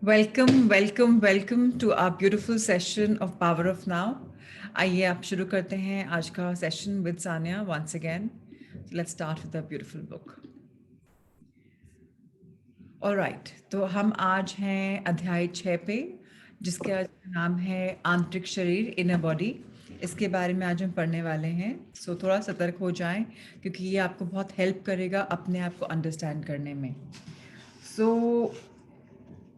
Welcome to our beautiful session of power of now. आइए आप शुरू करते हैं आज का session with Sania once again. Let's start with a beautiful book. Alright, तो हम आज हैं अध्याय 6 पे, जिसके आज नाम है आंतरिक शरीर, इनर बॉडी। इसके बारे में आज हम पढ़ने वाले हैं। सो थोड़ा सतर्क हो जाएं, क्योंकि ये आपको बहुत हेल्प करेगा अपने आप को अंडरस्टैंड करने में। सो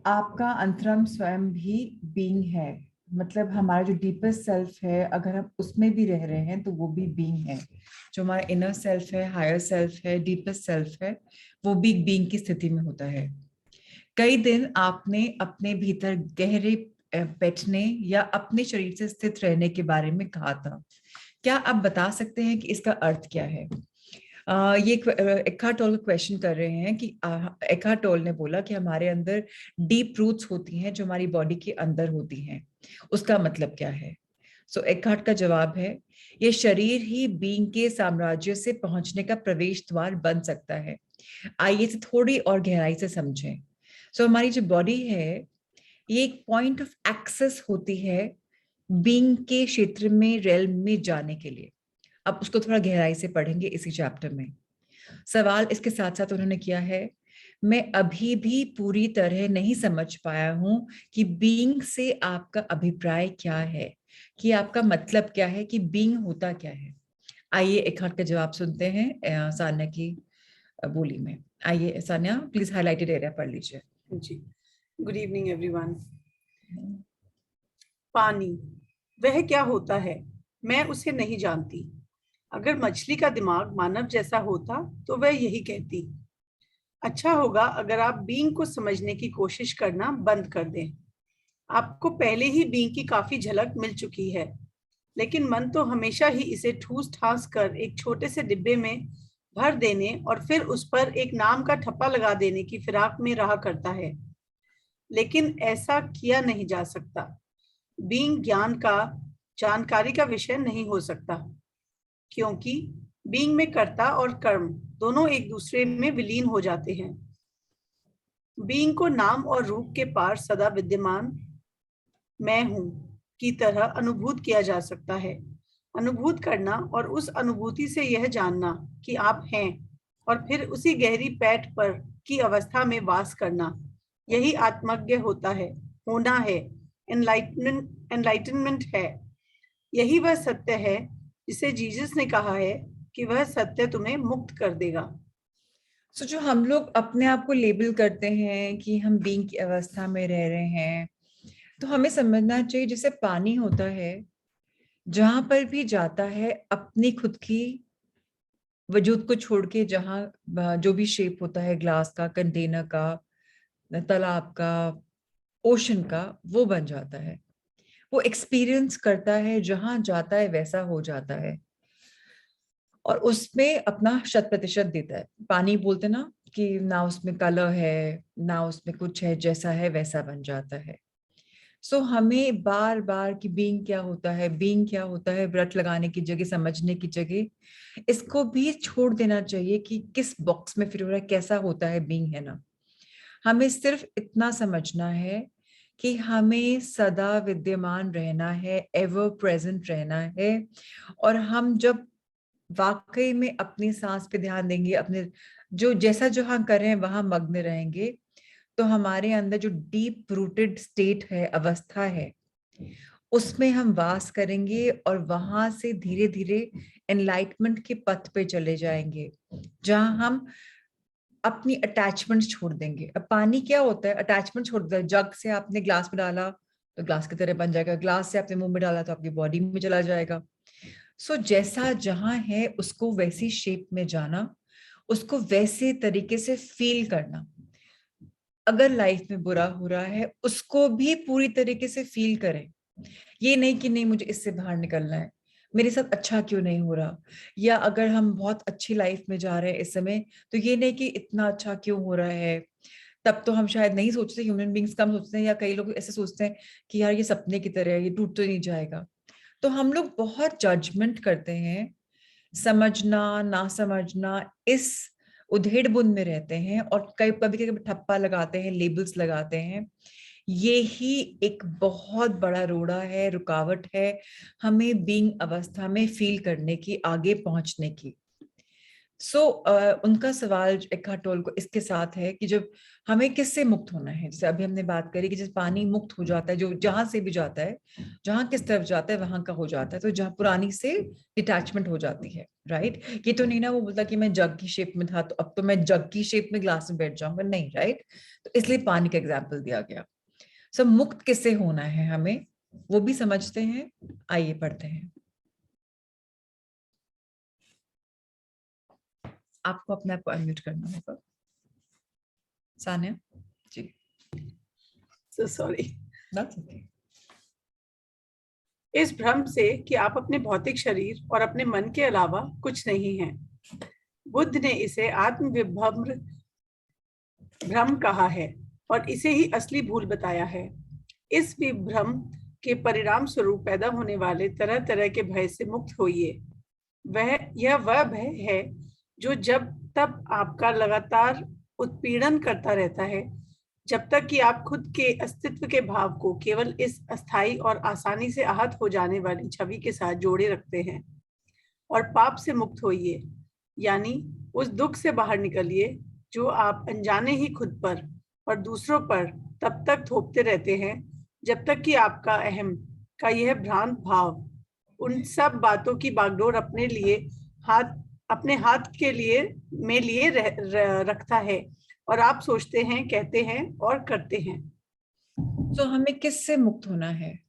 आपका अंतरंग स्वयं भी बीइंग है, मतलब हमारा जो डीपेस्ट सेल्फ है, अगर हम उसमें भी रह रहे हैं तो वो भी बीइंग है। जो हमारा इनर सेल्फ है, हायर सेल्फ है, डीपेस्ट सेल्फ है, वो भी बीइंग की स्थिति में होता है। कई दिन आपने अपने भीतर गहरे बैठने या अपने शरीर से स्थित रहने के बारे में कहा था। क्या आप बता सकते हैं कि इसका अर्थ क्या है? ये एकार्ट टोल क्वेश्चन कर रहे हैं कि एकार्ट टोल ने बोला कि हमारे अंदर डीप रूट्स होती हैं जो हमारी बॉडी के अंदर होती हैं। उसका मतलब क्या है? सो एकार्ट का जवाब है, ये शरीर ही बीइंग के साम्राज्य से पहुंचने का प्रवेश द्वार बन सकता है। आइए इसे थोड़ी और गहराई से समझें। सो हमारी जो बॉडी है, ये एक पॉइंट ऑफ एक्सेस होती है बीइंग के क्षेत्र में, रेल्म में जाने के लिए। अब उसको थोड़ा गहराई से पढ़ेंगे इसी चैप्टर में। सवाल इसके साथ साथ उन्होंने किया है, मैं अभी भी पूरी तरह नहीं समझ पाया हूं कि बीइंग से आपका अभिप्राय क्या है, कि आपका मतलब क्या है, कि बीइंग होता क्या है। आइए एक हाथ का जवाब सुनते हैं सान्या की बोली में। आइए सान्या, प्लीज हाईलाइटेड एरिया पढ़ लीजिए। जी, गुड इवनिंग एवरीवन। पानी, वह क्या होता है? मैं उसे नहीं जानती। अगर मछली का दिमाग मानव जैसा होता तो वह यही कहती। अच्छा होगा अगर आप बीइंग को समझने की कोशिश करना बंद कर दें। आपको पहले ही बीइंग की काफी झलक मिल चुकी है, लेकिन मन तो हमेशा ही इसे ठूस ठास कर एक छोटे से डिब्बे में भर देने और फिर उस पर एक नाम का ठप्पा लगा देने की फिराक में रहा करता है। लेकिन ऐसा किया नहीं जा सकता। बीइंग ज्ञान का, जानकारी का विषय नहीं हो सकता, क्योंकि बीइंग में कर्ता और कर्म दोनों एक दूसरे में विलीन हो जाते हैं। बीइंग को नाम और रूप के पार सदा विद्यमान मैं हूं की तरह अनुभूत किया जा सकता है। अनुभूत करना और उस अनुभूति से यह जानना कि आप हैं, और फिर उसी गहरी पैठ पर की अवस्था में वास करना, यही आत्मज्ञ होता है, होना है, एनलाइटनमेंट है। यही वह सत्य है जिसे जीसस ने कहा है कि वह सत्य तुम्हें मुक्त कर देगा। सो जो हम लोग अपने आप को लेबल करते हैं कि हम बीइंग की अवस्था में रह रहे हैं, तो हमें समझना चाहिए जैसे पानी होता है, जहां पर भी जाता है अपनी खुद की वजूद को छोड़ के, जहां जो भी शेप होता है, ग्लास का, कंटेनर का, तालाब का, ओशन का, वो बन जाता है। वो एक्सपीरियंस करता है, जहां जाता है वैसा हो जाता है और उसमें अपना 100% देता है। पानी बोलते ना कि ना उसमें कलर है ना उसमें कुछ है, जैसा है वैसा बन जाता है। सो हमें बार बार कि बीइंग क्या होता है, बीइंग क्या होता है, व्रत लगाने की जगह, समझने की जगह इसको भी छोड़ देना चाहिए कि किस बॉक्स में फिर हो रहा है, कैसा होता है बीइंग, है ना। हमें सिर्फ इतना समझना है कि हमें सदा विद्यमान रहना है, एवर प्रेजेंट रहना है। और हम जब वाकई में अपनी सांस पे ध्यान देंगे, अपने जो जैसा जो हम कर रहे हैं वहां मग्न रहेंगे, तो हमारे अंदर जो डीप रूटेड स्टेट है, अवस्था है, उसमें हम वास करेंगे और वहां से धीरे धीरे एनलाइटमेंट के पथ पे चले जाएंगे, जहां हम अपनी अटैचमेंट छोड़ देंगे। अब पानी क्या होता है? अटैचमेंट छोड़ देता है। जग से आपने ग्लास में डाला तो ग्लास की तरह बन जाएगा, ग्लास से आपने मुंह में डाला तो आपकी बॉडी में चला जाएगा। सो जैसा जहां है उसको वैसी शेप में जाना, उसको वैसे तरीके से फील करना। अगर लाइफ में बुरा हो रहा है, उसको भी पूरी तरीके से फील करें। ये नहीं कि नहीं मुझे इससे बाहर निकलना है, मेरे साथ अच्छा क्यों नहीं हो रहा। या अगर हम बहुत अच्छी लाइफ में जा रहे हैं इस समय, तो ये नहीं कि इतना अच्छा क्यों हो रहा है। तब तो हम शायद नहीं सोचते, ह्यूमन बींग्स कम सोचते हैं, या कई लोग ऐसे सोचते हैं कि यार ये सपने की तरह है, ये टूट तो नहीं जाएगा। तो हम लोग बहुत जजमेंट करते हैं, समझना ना समझना, इस उधेड़ बुन में रहते हैं और कभी कभी कभी ठप्पा लगाते हैं, लेबल्स लगाते हैं। ये ही एक बहुत बड़ा रोड़ा है, रुकावट है हमें बीइंग अवस्था में फील करने की, आगे पहुंचने की। उनका सवाल एकार्ट टोल को इसके साथ है कि जब हमें किससे मुक्त होना है, जैसे अभी हमने बात करी कि जैसे पानी मुक्त हो जाता है, जो जहां से भी जाता है, जहां किस तरफ जाता है वहां का हो जाता है, तो जहां पुरानी से डिटैचमेंट हो जाती है, राइट। ये तो नहीं ना वो बोलता कि मैं जग की शेप में था तो अब तो मैं जग की शेप में ग्लास में बैठ जाऊंगा, नहीं, राइट। तो इसलिए पानी का एग्जाम्पल दिया गया। मुक्त किससे होना है हमें, वो भी समझते हैं। आइए पढ़ते हैं। आपको अपने आप को अनम्यूट करना होगा, सानिया जी। So sorry. That's okay. इस भ्रम से कि आप अपने भौतिक शरीर और अपने मन के अलावा कुछ नहीं हैं, बुद्ध ने इसे आत्मविभ्रम भ्रम कहा है और इसे ही असली भूल बताया है। इस विभ्रम के परिणाम स्वरूप पैदा होने वाले तरह तरह के भय से मुक्त होइए। वह भय है जो जब तब आपका लगातार उत्पीड़न करता रहता है, जब तक कि आप खुद के अस्तित्व के भाव को केवल इस अस्थायी और आसानी से आहत हो जाने वाली छवि के साथ जोड़े रखते हैं। और पाप से मुक्त होइए, यानी उस दुख से बाहर निकलिए जो आप अनजाने ही खुद पर और दूसरों पर तब तक थोपते रहते हैं जब तक कि आपका अहम का यह भ्रांत भाव उन सब बातों की बागडोर अपने हाथ के लिए रखता है और आप सोचते हैं, कहते हैं और करते हैं। हमें किससे मुक्त होना है?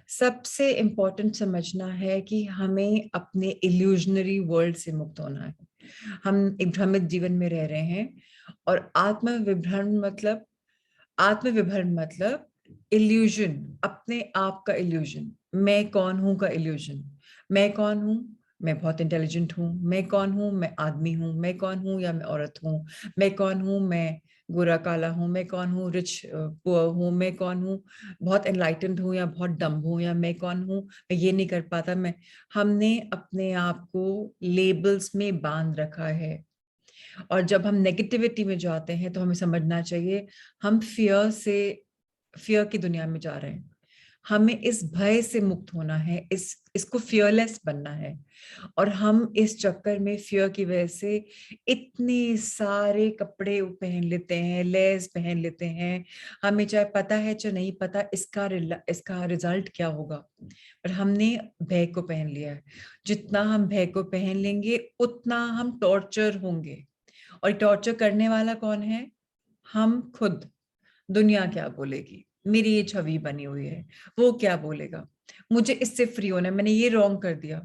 सबसे इंपॉर्टेंट समझना है कि हमें अपने इल्यूजनरी वर्ल्ड से मुक्त होना है। हम एक भ्रमित जीवन में रह रहे हैं, और आत्मविभ्रम मतलब इल्यूजन, अपने आप का इल्यूजन, मैं कौन हूं का इल्यूजन। मैं कौन हूं? मैं बहुत इंटेलिजेंट हूं। मैं कौन हूं? मैं आदमी हूं। मैं कौन हूं? या मैं औरत हूं। मैं कौन हूं? मैं गोरा काला हूं। मैं कौन हूं? रिच पुअर हूं। मैं कौन हूं? बहुत एनलाइटेंड हूं या बहुत डम्ब हूं। या मैं कौन हूं? मैं ये नहीं कर पाता। हमने अपने आप को लेबल्स में बांध रखा है, और जब हम नेगेटिविटी में जाते हैं तो हमें समझना चाहिए हम फियर की दुनिया में जा रहे हैं। हमें इस भय से मुक्त होना है, इसको फियरलेस बनना है। और हम इस चक्कर में फियर की वजह से इतने सारे कपड़े पहन लेते हैं, लेस पहन लेते हैं। हमें चाहे पता है चाहे नहीं पता इसका रिजल्ट क्या होगा, पर हमने भय को पहन लिया है। जितना हम भय को पहन लेंगे उतना हम टॉर्चर होंगे। और टॉर्चर करने वाला कौन है? हम खुद। दुनिया क्या बोलेगी, मेरी ये छवि बनी हुई है, वो क्या बोलेगा, मुझे इससे फ्री होना है, मैंने ये रॉन्ग कर दिया।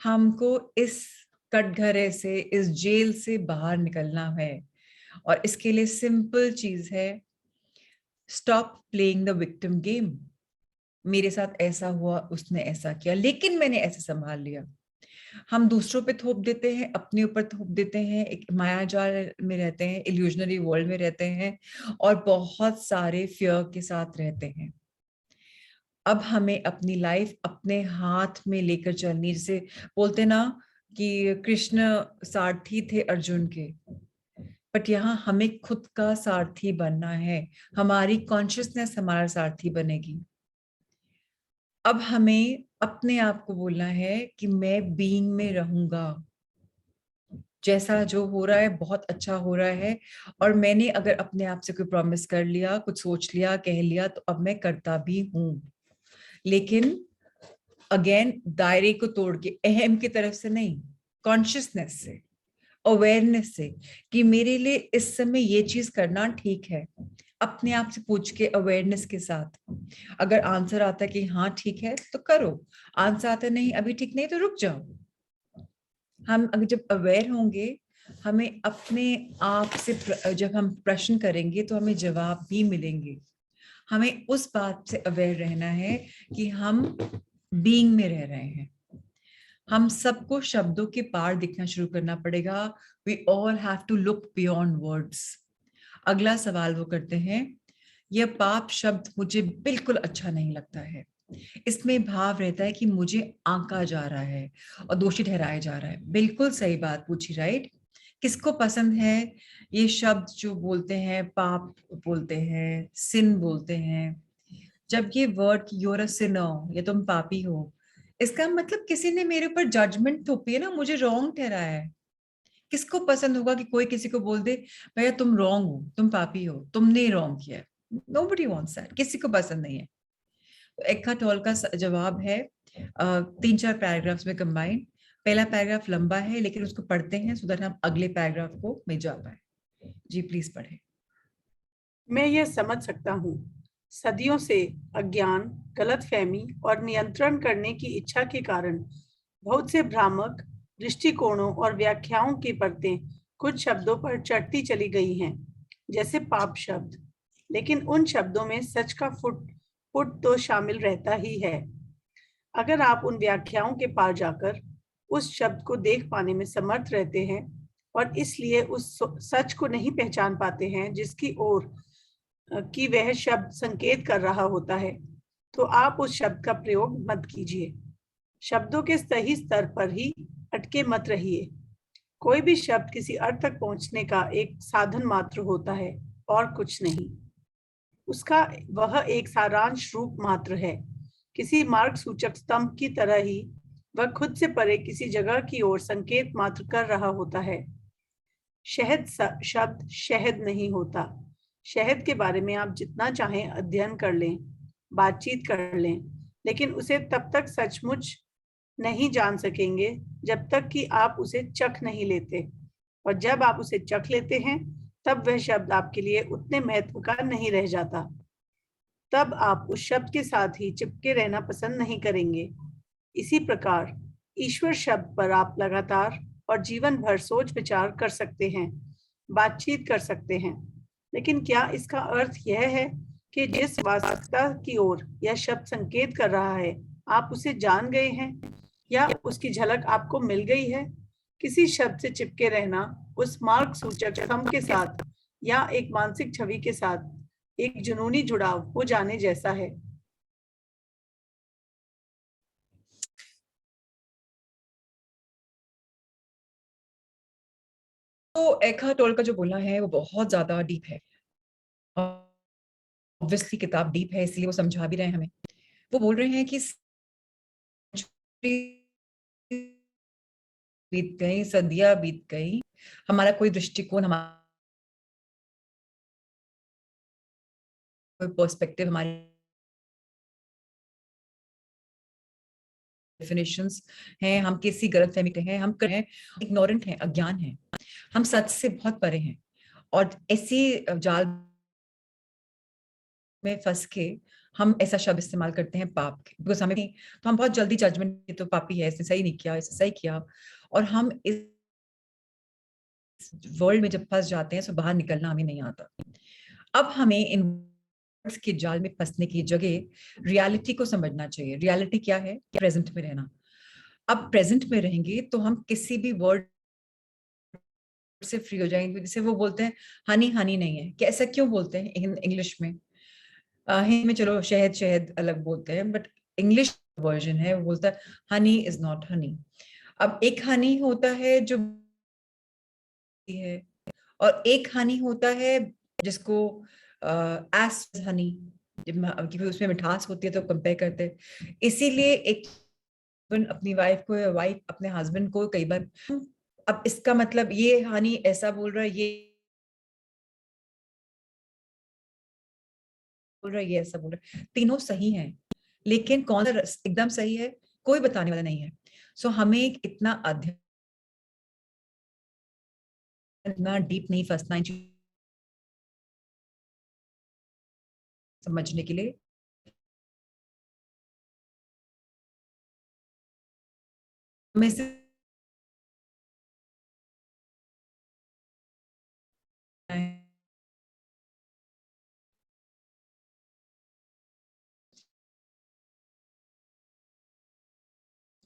हमको इस कटघरे से, इस जेल से बाहर निकलना है, और इसके लिए सिंपल चीज है, stop playing the victim game. मेरे साथ ऐसा हुआ, उसने ऐसा किया, लेकिन मैंने ऐसे संभाल लिया। हम दूसरों पे थोप देते हैं, अपने ऊपर थोप देते हैं, एक माया जाल में रहते हैं, इल्यूजनरी वर्ल्ड में रहते हैं, और बहुत सारे फियर के साथ रहते हैं। अब हमें अपनी लाइफ अपने हाथ में लेकर चलनी, जैसे बोलते ना कि कृष्ण सारथी थे अर्जुन के, बट यहाँ हमें खुद का सारथी बनना है। हमारी कॉन्शियसनेस हमारा सारथी बनेगी। अब हमें अपने आप को बोलना है कि मैं बीइंग में रहूंगा, जैसा जो हो रहा है बहुत अच्छा हो रहा है। और मैंने अगर अपने आप से कोई प्रॉमिस कर लिया, कुछ सोच लिया, कह लिया, तो अब मैं करता भी हूं, लेकिन अगेन दायरे को तोड़ के, अहम की तरफ से नहीं, कॉन्शियसनेस से, अवेयरनेस से, कि मेरे लिए इस समय ये चीज करना ठीक है। अपने आप से पूछ के, अवेयरनेस के साथ, अगर आंसर आता है कि हाँ ठीक है तो करो, आंसर आता नहीं अभी ठीक नहीं तो रुक जाओ। हम अगर जब अवेयर होंगे, हमें अपने आप से जब हम प्रश्न करेंगे तो हमें जवाब भी मिलेंगे। हमें उस बात से अवेयर रहना है कि हम बीइंग में रह रहे हैं। हम सबको शब्दों के पार दिखना शुरू करना पड़ेगा। We all have to look beyond words. अगला सवाल वो करते हैं, यह पाप शब्द मुझे बिल्कुल अच्छा नहीं लगता है। इसमें भाव रहता है कि मुझे आंका जा रहा है और दोषी ठहराया जा रहा है। बिल्कुल सही बात पूछी, राइट। किसको पसंद है ये शब्द जो बोलते हैं, पाप बोलते हैं, सिन बोलते हैं। जब ये वर्ड यूर अ सिनर, ये तुम पापी हो, इसका मतलब किसी ने मेरे ऊपर जजमेंट थोपी है ना, मुझे रॉन्ग ठहराया है। किसको पसंद होगा कि कोई किसी को बोल दे भैया तुम रॉन्ग हो, तुम पापी हो, तुमने रॉन्ग किया है? नोबडी वांट्स दैट, किसी को पसंद नहीं है। तो एकार्ट टोल का जवाब है 3-4 पैराग्राफ्स में कंबाइन। पहला पैराग्राफ लंबा है लेकिन उसको पढ़ते हैं सो दैट हम अगले पैराग्राफ को में जा पाए। जी प्लीज पढ़े। मैं यह समझ सकता हूँ, सदियों से अज्ञान, गलतफहमी और नियंत्रण करने की इच्छा के कारण बहुत से भ्रामक दृष्टिकोणों और व्याख्याओं की परतें कुछ शब्दों पर चढ़ती चली गई हैं, जैसे पाप शब्द। लेकिन उन शब्दों में सच का फुट फुट तो शामिल रहता ही है। अगर आप उन व्याख्याओं के पार जाकर उस शब्द को देख पाने में समर्थ रहते हैं और इसलिए उस सच को नहीं पहचान पाते हैं जिसकी ओर कि वह शब्द संकेत कर रहा होता है, तो आप उस शब्द का प्रयोग मत कीजिए। शब्दों के सही स्तर पर ही अटके मत रहिए। कोई भी शब्द किसी अर्थ तक पहुंचने का एक साधन मात्र होता है और कुछ नहीं। उसका वह एक सारांश रूप मात्र है, किसी मार्ग सूचक स्तंभ की तरह ही वह खुद से परे किसी जगह की ओर संकेत मात्र कर रहा होता है। शहद शब्द शहद नहीं होता। शहद के बारे में आप जितना चाहें अध्ययन कर लें, बातचीत कर लें, लेकिन उसे तब तक सचमुच नहीं जान सकेंगे जब तक कि आप उसे चख नहीं लेते। और जब आप उसे चख लेते हैं तब वह शब्द आपके लिए उतने महत्व का नहीं रह जाता। तब आप उस शब्द के साथ ही चिपके रहना पसंद नहीं करेंगे। इसी प्रकार ईश्वर शब्द पर आप लगातार और जीवन भर सोच विचार कर सकते हैं, बातचीत कर सकते हैं, लेकिन क्या इसका अर्थ यह है कि जिस वास्तविकता की ओर यह शब्द संकेत कर रहा है आप उसे जान गए हैं या उसकी झलक आपको मिल गई है? किसी शब्द से चिपके रहना उस मार्ग सूचक स्तंभ के साथ या एक मानसिक छवि के साथ एक जुनूनी जुड़ाव हो जाने जैसा है। तो एकार्ट टोल का जो बोलना है वो बहुत ज्यादा डीप है। ऑब्वियसली किताब डीप है इसलिए वो समझा भी रहे हैं हमें। वो बोल रहे हैं कि बीत गई, सदियां बीत गई, हमारा कोई दृष्टिकोण, हमारा कोई पर्सपेक्टिव, हमारी डेफिनेशंस हैं, हम किसी गलतफहमी के हैं, हम इग्नोरेंट हैं, अज्ञान हैं, हम सच से बहुत परे हैं। और ऐसी जाल में फंस के हम ऐसा शब्द इस्तेमाल करते हैं पाप के, बिकॉज हमें तो हम बहुत जल्दी जजमेंट, तो पापी है, इसने सही नहीं किया, इसने सही किया। और हम इस वर्ल्ड में जब फंस जाते हैं तो बाहर निकलना हमें नहीं आता। अब हमें इन के जाल में फंसने की जगह रियलिटी को समझना चाहिए। रियलिटी क्या है? प्रेजेंट में रहना। अब प्रेजेंट में रहेंगे तो हम किसी भी वर्ड से फ्री हो जाएंगे। जैसे वो बोलते हैं हनी हनी नहीं है, कैसा क्यों बोलते हैं इंग्लिश में? हिंदी में चलो शहद शहद अलग बोलते हैं, बट इंग्लिश वर्जन है वो बोलता है हनी इज नॉट हनी। अब एक हनी होता है जो है, और एक हनी होता है जिसको एस हनी, क्योंकि उसमें मिठास होती है तो कंपेयर करते हैं। इसीलिए एक अपनी वाइफ को या वाइफ अपने हस्बैंड को कई बार, अब इसका मतलब ये हनी ऐसा बोल रहा है, ये बोल रहा है, ये ऐसा बोल रहा है, तीनों सही हैं, लेकिन कौन सा एकदम सही है कोई बताने वाला नहीं है। सो हमें इतना अध्ययन, इतना डीप नहीं फंसना है समझने के लिए। हमें से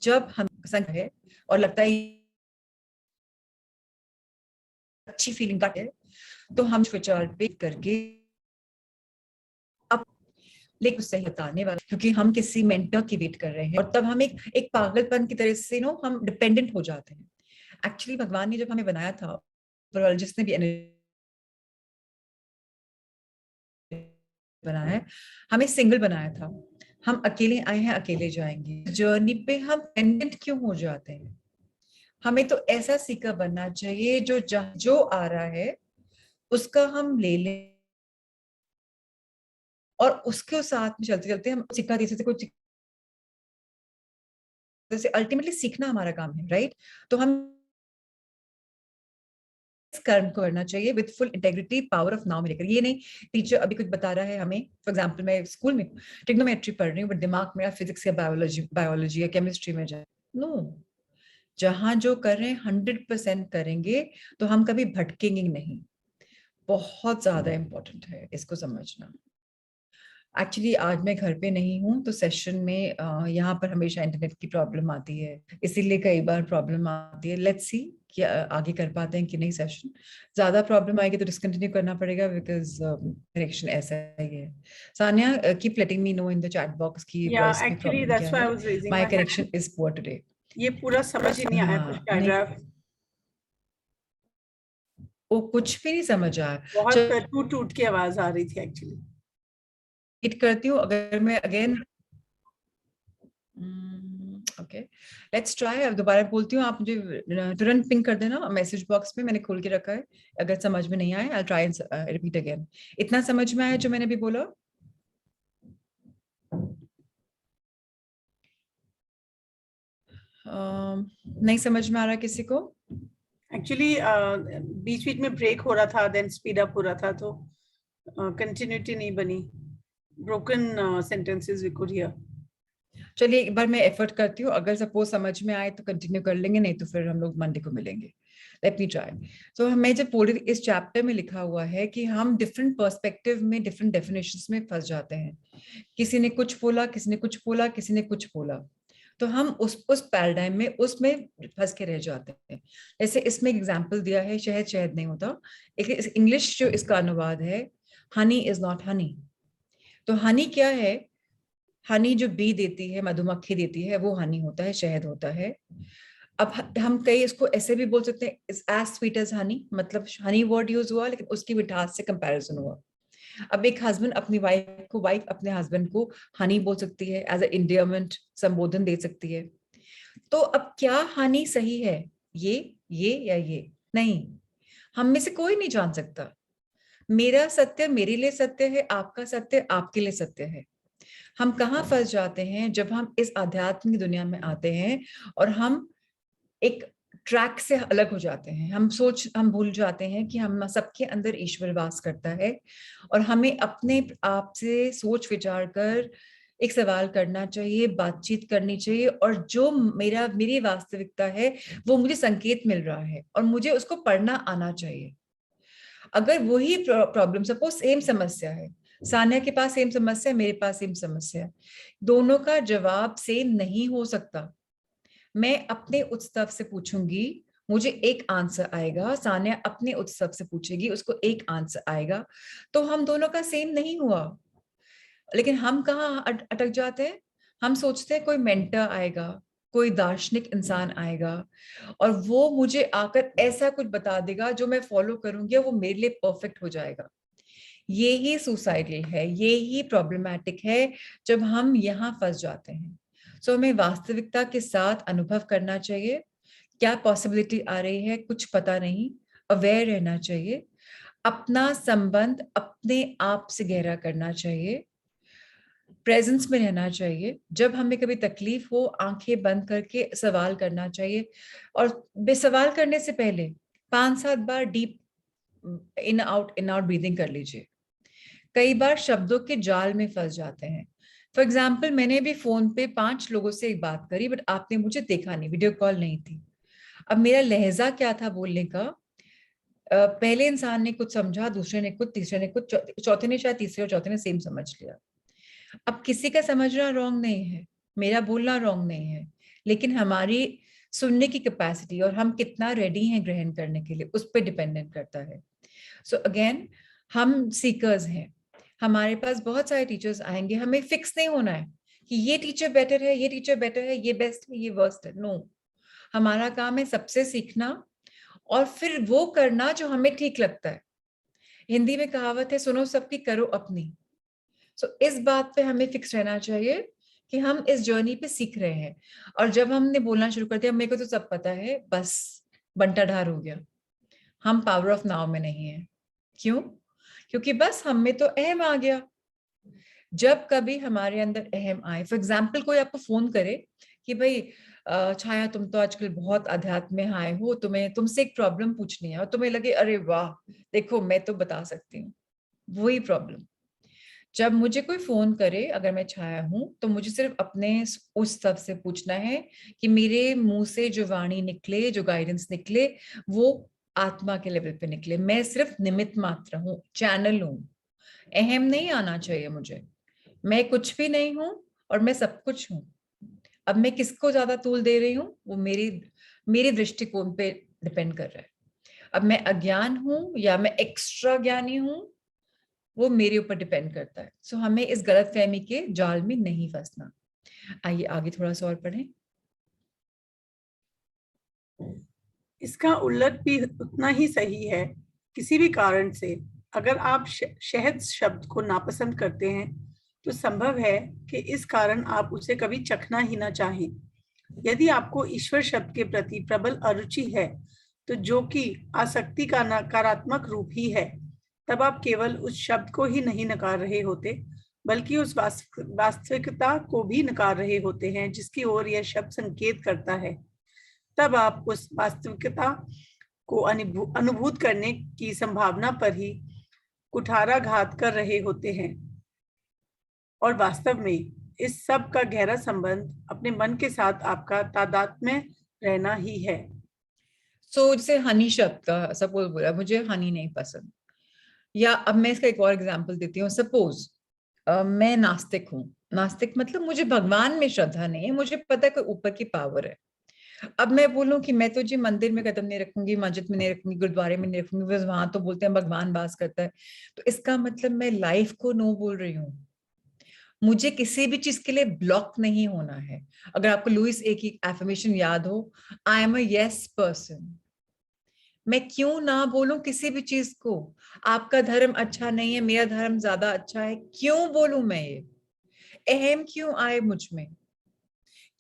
जब हम संग है और लगता है अच्छी फीलिंग का है, तो हम विचार पे करके अब, लेकिन उससे हटाने वाला, क्योंकि हम किसी मेंटर की वेट कर रहे हैं और तब हम एक पागलपन की तरह से हम डिपेंडेंट हो जाते हैं। एक्चुअली भगवान ने जब हमें बनाया था वाला जिसने भी बनाया है, हमें सिंगल बनाया था। हम अकेले आए हैं, अकेले जाएंगे। जर्नी पे हम डिपेंडेंट क्यों हो जाते हैं? हमें तो ऐसा सीकर बनना चाहिए जो जो आ रहा है उसका हम ले लें और उसके साथ में चलते चलते हम सीखना तीसरे से कुछ जैसे अल्टीमेटली सीखना हमारा काम है, राइट? तो हम इस कर्म को करना चाहिए with full integrity, power of now में लेकर। ये नहीं टीचर अभी कुछ बता रहा है हमें, फॉर एग्जांपल मैं स्कूल में ट्रिग्नोमेट्री पढ़ रही हूँ बट दिमाग मेरा फिजिक्स या बायोलॉजी या केमिस्ट्री में जाए। नो, जहां जो कर रहे हैं 100% करेंगे तो हम कभी भटकेंगे नहीं। बहुत ज्यादा इंपॉर्टेंट है इसको समझना। एक्चुअली आज मैं घर पे नहीं हूँ तो सेशन में यहाँ पर हमेशा इंटरनेट की प्रॉब्लम आती है, इसीलिए कई बार प्रॉब्लम आती है। लेट्स सी कि आगे कर पाते हैं कि नहीं सेशन। ज्यादा प्रॉब्लम आएगी तो डिसकंटिन्यू करना पड़ेगा बिकॉज कनेक्शन ऐसा ही है। Sania keep letting me know in the chat box की वॉइस में एक्चुअली प्रॉब्लम क्या दैट्स व्हाई है। I was raising my my connection hand. Is poor today. ये पूरा समझ ही नहीं आया कुछ हाँ नहीं, पैराग्राफ, वो कुछ भी नहीं समझ आया। बहुत चलो टूट टूट की आवाज आ रही थी एक्चुअली। repeat करती हूँ अगर मैं अगेन। Okay, let's try. अब दोबारा बोलती हूँ, आप मुझे तुरंत पिंग कर देना मैसेज बॉक्स में, मैंने खोल के रखा है। अगर समझ में नहीं आया I try and repeat again. इतना समझ में आया जो मैंने भी बोला? नहीं समझ में आ रहा किसी को? एक्चुअली बीच बीच में ब्रेक हो रहा था, देन स्पीड अप हो रहा था, तो कंटिन्यूटी नहीं बनी। Broken sentences we could hear. चलिए एक बार मैं एफर्ट करती हूँ, अगर सपोज समझ में आए तो कंटिन्यू कर लेंगे, नहीं तो फिर हम लोग मंडे को मिलेंगे। Let me try. तो मैं जब पूरी इस चैप्टर में लिखा हुआ है कि हम डिफरेंट पर्सपेक्टिव में डिफरेंट डेफिनेशंस में फंस जाते हैं। किसी ने कुछ बोला, किसी ने कुछ बोला, किसी ने कुछ बोला, तो हम उस पैराडाइम में उसमें फंस के रह जाते हैं। जैसे इसमें एग्जाम्पल दिया है, शहद शहद नहीं होता। इंग्लिश जो इसका अनुवाद है, हनी इज नॉट हनी। तो हनी क्या है? हनी जो बी देती है, मधुमक्खी देती है, वो हनी होता है, शहद होता है। अब हम कई इसको ऐसे भी बोल सकते हैं, is as sweet as honey, मतलब हनी वर्ड यूज हुआ लेकिन उसकी मिठास से कंपैरिजन हुआ। अब एक हस्बैंड अपनी वाइफ को, वाइफ अपने हस्बैंड को हनी बोल सकती है, एज ए इंडियरमेंट संबोधन दे सकती है। तो अब क्या हनी सही है? ये या ये? नहीं, हम में से कोई नहीं जान सकता। मेरा सत्य मेरे लिए सत्य है, आपका सत्य आपके लिए सत्य है। हम कहाँ फंस जाते हैं जब हम इस आध्यात्मिक दुनिया में आते हैं और हम एक ट्रैक से अलग हो जाते हैं। हम भूल जाते हैं कि हम सबके अंदर ईश्वर वास करता है और हमें अपने आप से सोच विचार कर एक सवाल करना चाहिए, बातचीत करनी चाहिए, और जो मेरी वास्तविकता है वो मुझे संकेत मिल रहा है और मुझे उसको पढ़ना आना चाहिए। अगर वही प्रॉब्लम, सपोज सेम समस्या है, सानिया के पास सेम समस्या है, मेरे पास सेम समस्या है, दोनों का जवाब सेम नहीं हो सकता। मैं अपने उत्सव से पूछूंगी, मुझे एक आंसर आएगा, सानिया अपने उत्सव से पूछेगी, उसको एक आंसर आएगा। तो हम दोनों का सेम नहीं हुआ। लेकिन हम कहाँ अटक जाते हैं? हम सोचते हैं कोई मेंटर आएगा, कोई दार्शनिक इंसान आएगा और वो मुझे आकर ऐसा कुछ बता देगा जो मैं फॉलो करूंगी और वो मेरे लिए परफेक्ट हो जाएगा। ये ही सुसाइडल है, ये ही प्रॉब्लमैटिक है जब हम यहाँ फंस जाते हैं। सो हमें वास्तविकता के साथ अनुभव करना चाहिए। क्या पॉसिबिलिटी आ रही है कुछ पता नहीं, अवेयर रहना चाहिए, अपना संबंध अपने आप से गहरा करना चाहिए, प्रेजेंस में रहना चाहिए। जब हमें कभी तकलीफ हो, आंखें बंद करके सवाल करना चाहिए, और बेसवाल करने से पहले 5-7 बार डीप इन आउट ब्रीदिंग कर लीजिए। कई बार शब्दों के जाल में फंस जाते हैं। फॉर एग्जाम्पल, मैंने भी फोन पे 5 लोगों से एक बात करी बट आपने मुझे देखा नहीं, वीडियो कॉल नहीं थी। अब मेरा लहजा क्या था बोलने का? पहले इंसान ने कुछ समझा, दूसरे ने कुछ, तीसरे ने कुछ, चौथे ने शायद तीसरे और चौथे ने सेम समझ लिया। अब किसी का समझना रॉन्ग नहीं है, मेरा बोलना रॉन्ग नहीं है, लेकिन हमारी सुनने की कैपेसिटी और हम कितना रेडी हैं ग्रहण करने के लिए, उस पर डिपेंडेंट करता है। सो अगेन, हम सीकर्स हैं, हमारे पास बहुत सारे टीचर्स आएंगे, हमें फिक्स नहीं होना है कि ये टीचर बेटर है, ये टीचर बेटर है, ये बेस्ट है, ये वर्स्ट है। नो, हमारा काम है सबसे सीखना और फिर वो करना जो हमें ठीक लगता है। हिंदी में कहावत है, सुनो सबकी करो अपनी। सो इस बात पे हमें फिक्स रहना चाहिए कि हम इस जर्नी पे सीख रहे हैं। और जब हमने बोलना शुरू कर दिया मेरे को तो सब पता है, बस बंटा ढार हो गया, हम पावर ऑफ नाउ में नहीं है। क्यों? क्योंकि बस हम में तो अहम आ गया। जब कभी हमारे अंदर अहम आए, फॉर एग्जाम्पल कोई आपको फोन करे कि भाई छाया तुम तो आजकल बहुत अध्यात्म में आए हो, तुम्हें तुमसे एक प्रॉब्लम पूछनी है, और तुम्हें लगे अरे वाह देखो मैं तो बता सकती हूँ वही प्रॉब्लम। जब मुझे कोई फोन करे, अगर मैं छाया हूं, तो मुझे सिर्फ अपने उस सब से पूछना है कि मेरे मुंह से जो वाणी निकले, जो गाइडेंस निकले, वो आत्मा के लेवल पे निकले। मैं सिर्फ निमित्त मात्र हूँ, चैनल हूँ। अहम नहीं आना चाहिए मुझे। मैं कुछ भी नहीं हूं और मैं सब कुछ हूं। अब मैं किसको ज्यादा तूल दे रही हूँ वो मेरी मेरे दृष्टिकोण पे डिपेंड कर रहा है। अब मैं अज्ञान हूं या मैं एक्स्ट्रा ज्ञानी हूं, वो मेरे ऊपर डिपेंड करता है। सो हमें इस गलतफहमी के जाल में नहीं फंसना। आइए आगे थोड़ा सा और पढ़ें। इसका उल्लेख भी उतना ही सही है। किसी भी कारण से अगर आप शहद शब्द को नापसंद करते हैं तो संभव है कि इस कारण आप उसे कभी चखना ही ना चाहें। यदि आपको ईश्वर शब्द के प्रति प्रबल अरुचि है, तो जो कि आसक्ति का नकारात्मक रूप ही है, तब आप केवल उस शब्द को ही नहीं नकार रहे होते, बल्कि उस वास्तविकता को भी नकार रहे होते हैं जिसकी ओर यह शब्द संकेत करता है। तब आप उस वास्तविकता को अनुभूत करने की संभावना पर ही कुठाराघात कर रहे होते हैं। और वास्तव में इस सब का गहरा संबंध अपने मन के साथ आपका तादात्म्य रहना ही है। सो जैसे हनी शब्द का सपोज बोला, मुझे हनी नहीं पसंद, या अब मैं इसका एक और एग्जांपल देती हूँ। सपोज मैं नास्तिक हूँ। नास्तिक मतलब मुझे भगवान में श्रद्धा नहीं है, मुझे पता है कोई ऊपर की पावर है। अब मैं बोलूं कि मैं तो जी मंदिर में कदम नहीं रखूंगी, मस्जिद में नहीं रखूंगी, गुरुद्वारे में नहीं रखूंगी, बस वहां तो बोलते हैं भगवान वास करता है, तो इसका मतलब मैं लाइफ को नो बोल रही हूँ। मुझे किसी भी चीज के लिए ब्लॉक नहीं होना है। अगर आपको लुइस ए की एफर्मेशन याद हो, I am a yes person. मैं क्यों ना बोलूं किसी भी चीज को? आपका धर्म अच्छा नहीं है, मेरा धर्म ज्यादा अच्छा है, क्यों बोलूं मैं ये? अहम क्यों आए मुझ में?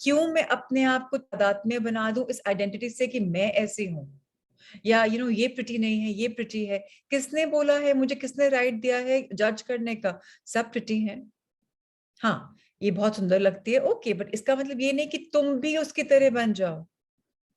क्यों मैं अपने आप को तादात्म्य बना दूं इस आइडेंटिटी से कि मैं ऐसी हूं? या ये प्रिटी नहीं है, ये प्रिटी है। किसने बोला है? मुझे किसने राइट दिया है जज करने का? सब प्रिटी हैं। हाँ, ये बहुत सुंदर लगती है, ओके, बट इसका मतलब ये नहीं कि तुम भी उसकी तरह बन जाओ,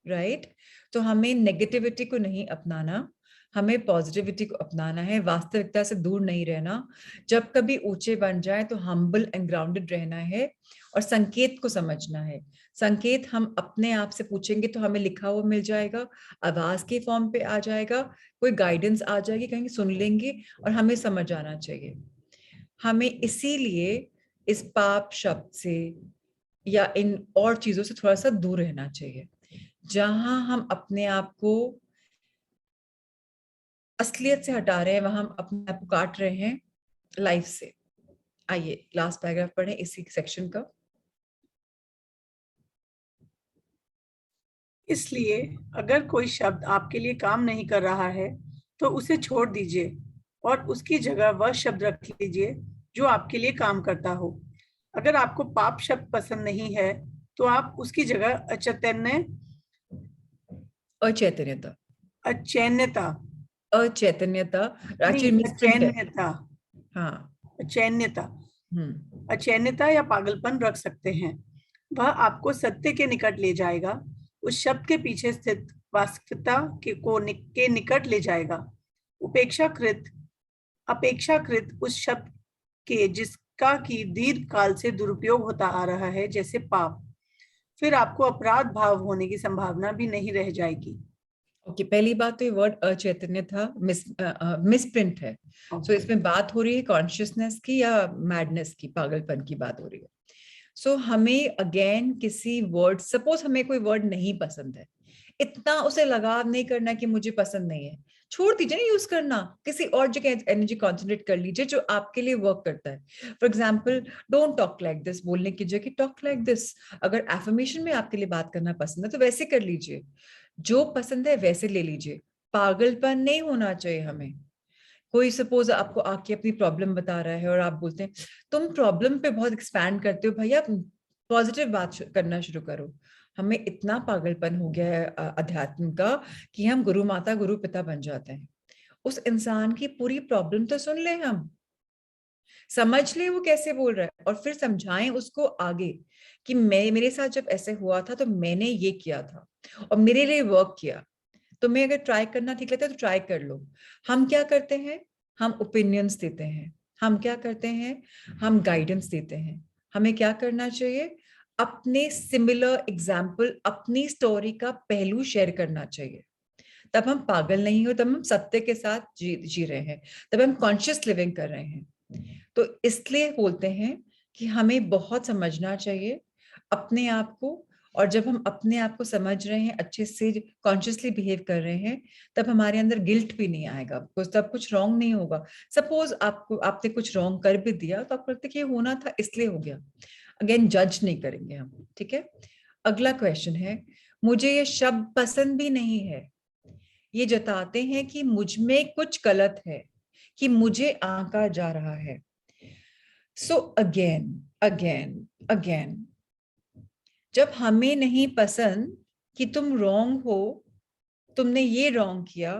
राइट? तो हमें नेगेटिविटी को नहीं अपनाना, हमें पॉजिटिविटी को अपनाना है, वास्तविकता से दूर नहीं रहना। जब कभी ऊंचे बन जाए तो हम्बल एंड ग्राउंडेड रहना है और संकेत को समझना है। संकेत हम अपने आप से पूछेंगे तो हमें लिखा हुआ मिल जाएगा, आवाज के फॉर्म पे आ जाएगा, कोई गाइडेंस आ जाएगी, कहीं सुन लेंगे और हमें समझ आना चाहिए। हमें इसीलिए इस पाप शब्द से या इन और चीजों से थोड़ा सा दूर रहना चाहिए, जहां हम अपने आप को असलियत से हटा रहे हैं, वहां हम अपने आप को काट रहे हैं लाइफ से। आइए लास्ट पैराग्राफ पढ़ें इसी सेक्शन का। इसलिए अगर कोई शब्द आपके लिए काम नहीं कर रहा है तो उसे छोड़ दीजिए और उसकी जगह वह शब्द रख लीजिए जो आपके लिए काम करता हो। अगर आपको पाप शब्द पसंद नहीं है तो आप उसकी जगह अचैतन्यता। अचैन्यता अचैतन्यता नहीं, एक्चुअली मिसप्रिंट है। अचैन्यता हाँ। अचैन्यता हम्म। अचैन्यता या पागलपन रख सकते हैं। वह आपको सत्य के निकट ले जाएगा, उस शब्द के पीछे स्थित वास्तविकता के निकट ले जाएगा। उपेक्षाकृत अपेक्षाकृत उस शब्द के जिसका की दीर्घ काल से दुरुपयोग होता आ रहा है, जैसे पाप, फिर आपको अपराध भाव होने की संभावना भी नहीं रह जाएगी। ओके, पहली बात तो ये वर्ड अचैतन्य था, मिसप्रिंट है। सो इसमें बात हो रही है कॉन्शियसनेस की या मैडनेस की, पागलपन की बात हो रही है। सो हमें अगेन किसी वर्ड, सपोज हमें कोई वर्ड नहीं पसंद है, इतना उसे लगाव नहीं करना कि मुझे पसंद नहीं है, छोड़ दीजिए ना यूज करना, किसी और जगह एनर्जी कॉन्सेंट्रेट कर लीजिए जो आपके लिए वर्क करता है। For example, don't talk like this बोलने की जगह टॉक लाइक दिस। अगर एफर्मेशन में आपके लिए बात करना पसंद है तो वैसे कर लीजिए। जो पसंद है वैसे ले लीजिए, पागलपन नहीं होना चाहिए हमें। कोई सपोज आपको आके अपनी प्रॉब्लम बता रहा है और आप बोलते हैं तुम प्रॉब्लम पे बहुत एक्सपैंड करते हो, भैया पॉजिटिव बात करना शुरू करो। हमें इतना पागलपन हो गया है अध्यात्म का कि हम गुरु माता गुरु पिता बन जाते हैं। उस इंसान की पूरी प्रॉब्लम तो सुन ले, हम समझ ले वो कैसे बोल रहा है, और फिर समझाएं उसको आगे कि मैं, मेरे साथ जब ऐसे हुआ था तो मैंने ये किया था और मेरे लिए वर्क किया, तुम्हें अगर ट्राई करना ठीक लगता है तो ट्राई कर लो। हम क्या करते हैं, हम ओपिनियंस देते हैं। हम क्या करते हैं, हम गाइडेंस देते हैं। हमें क्या करना चाहिए, अपने सिमिलर एग्जाम्पल, अपनी स्टोरी का पहलू शेयर करना चाहिए। तब हम पागल नहीं हो, तब हम सत्य के साथ जी रहे हैं, तब हम कॉन्शियस लिविंग कर रहे हैं। तो इसलिए बोलते हैं कि हमें बहुत समझना चाहिए अपने आप को, और जब हम अपने आप को समझ रहे हैं, अच्छे से कॉन्शियसली बिहेव कर रहे हैं, तब हमारे अंदर गिल्ट भी नहीं आएगा, तब कुछ रॉन्ग नहीं होगा। सपोज आपने कुछ रॉन्ग कर भी दिया तो आपको लगता है कि ये होना था इसलिए हो गया, अगेन जज नहीं करेंगे हम, ठीक है। अगला क्वेश्चन है, मुझे ये शब्द पसंद भी नहीं है, ये जताते हैं कि मुझ में कुछ गलत है, कि मुझे आंका जा रहा है। सो अगेन अगेन अगेन, जब हमें नहीं पसंद कि तुम रॉन्ग हो, तुमने ये रॉन्ग किया,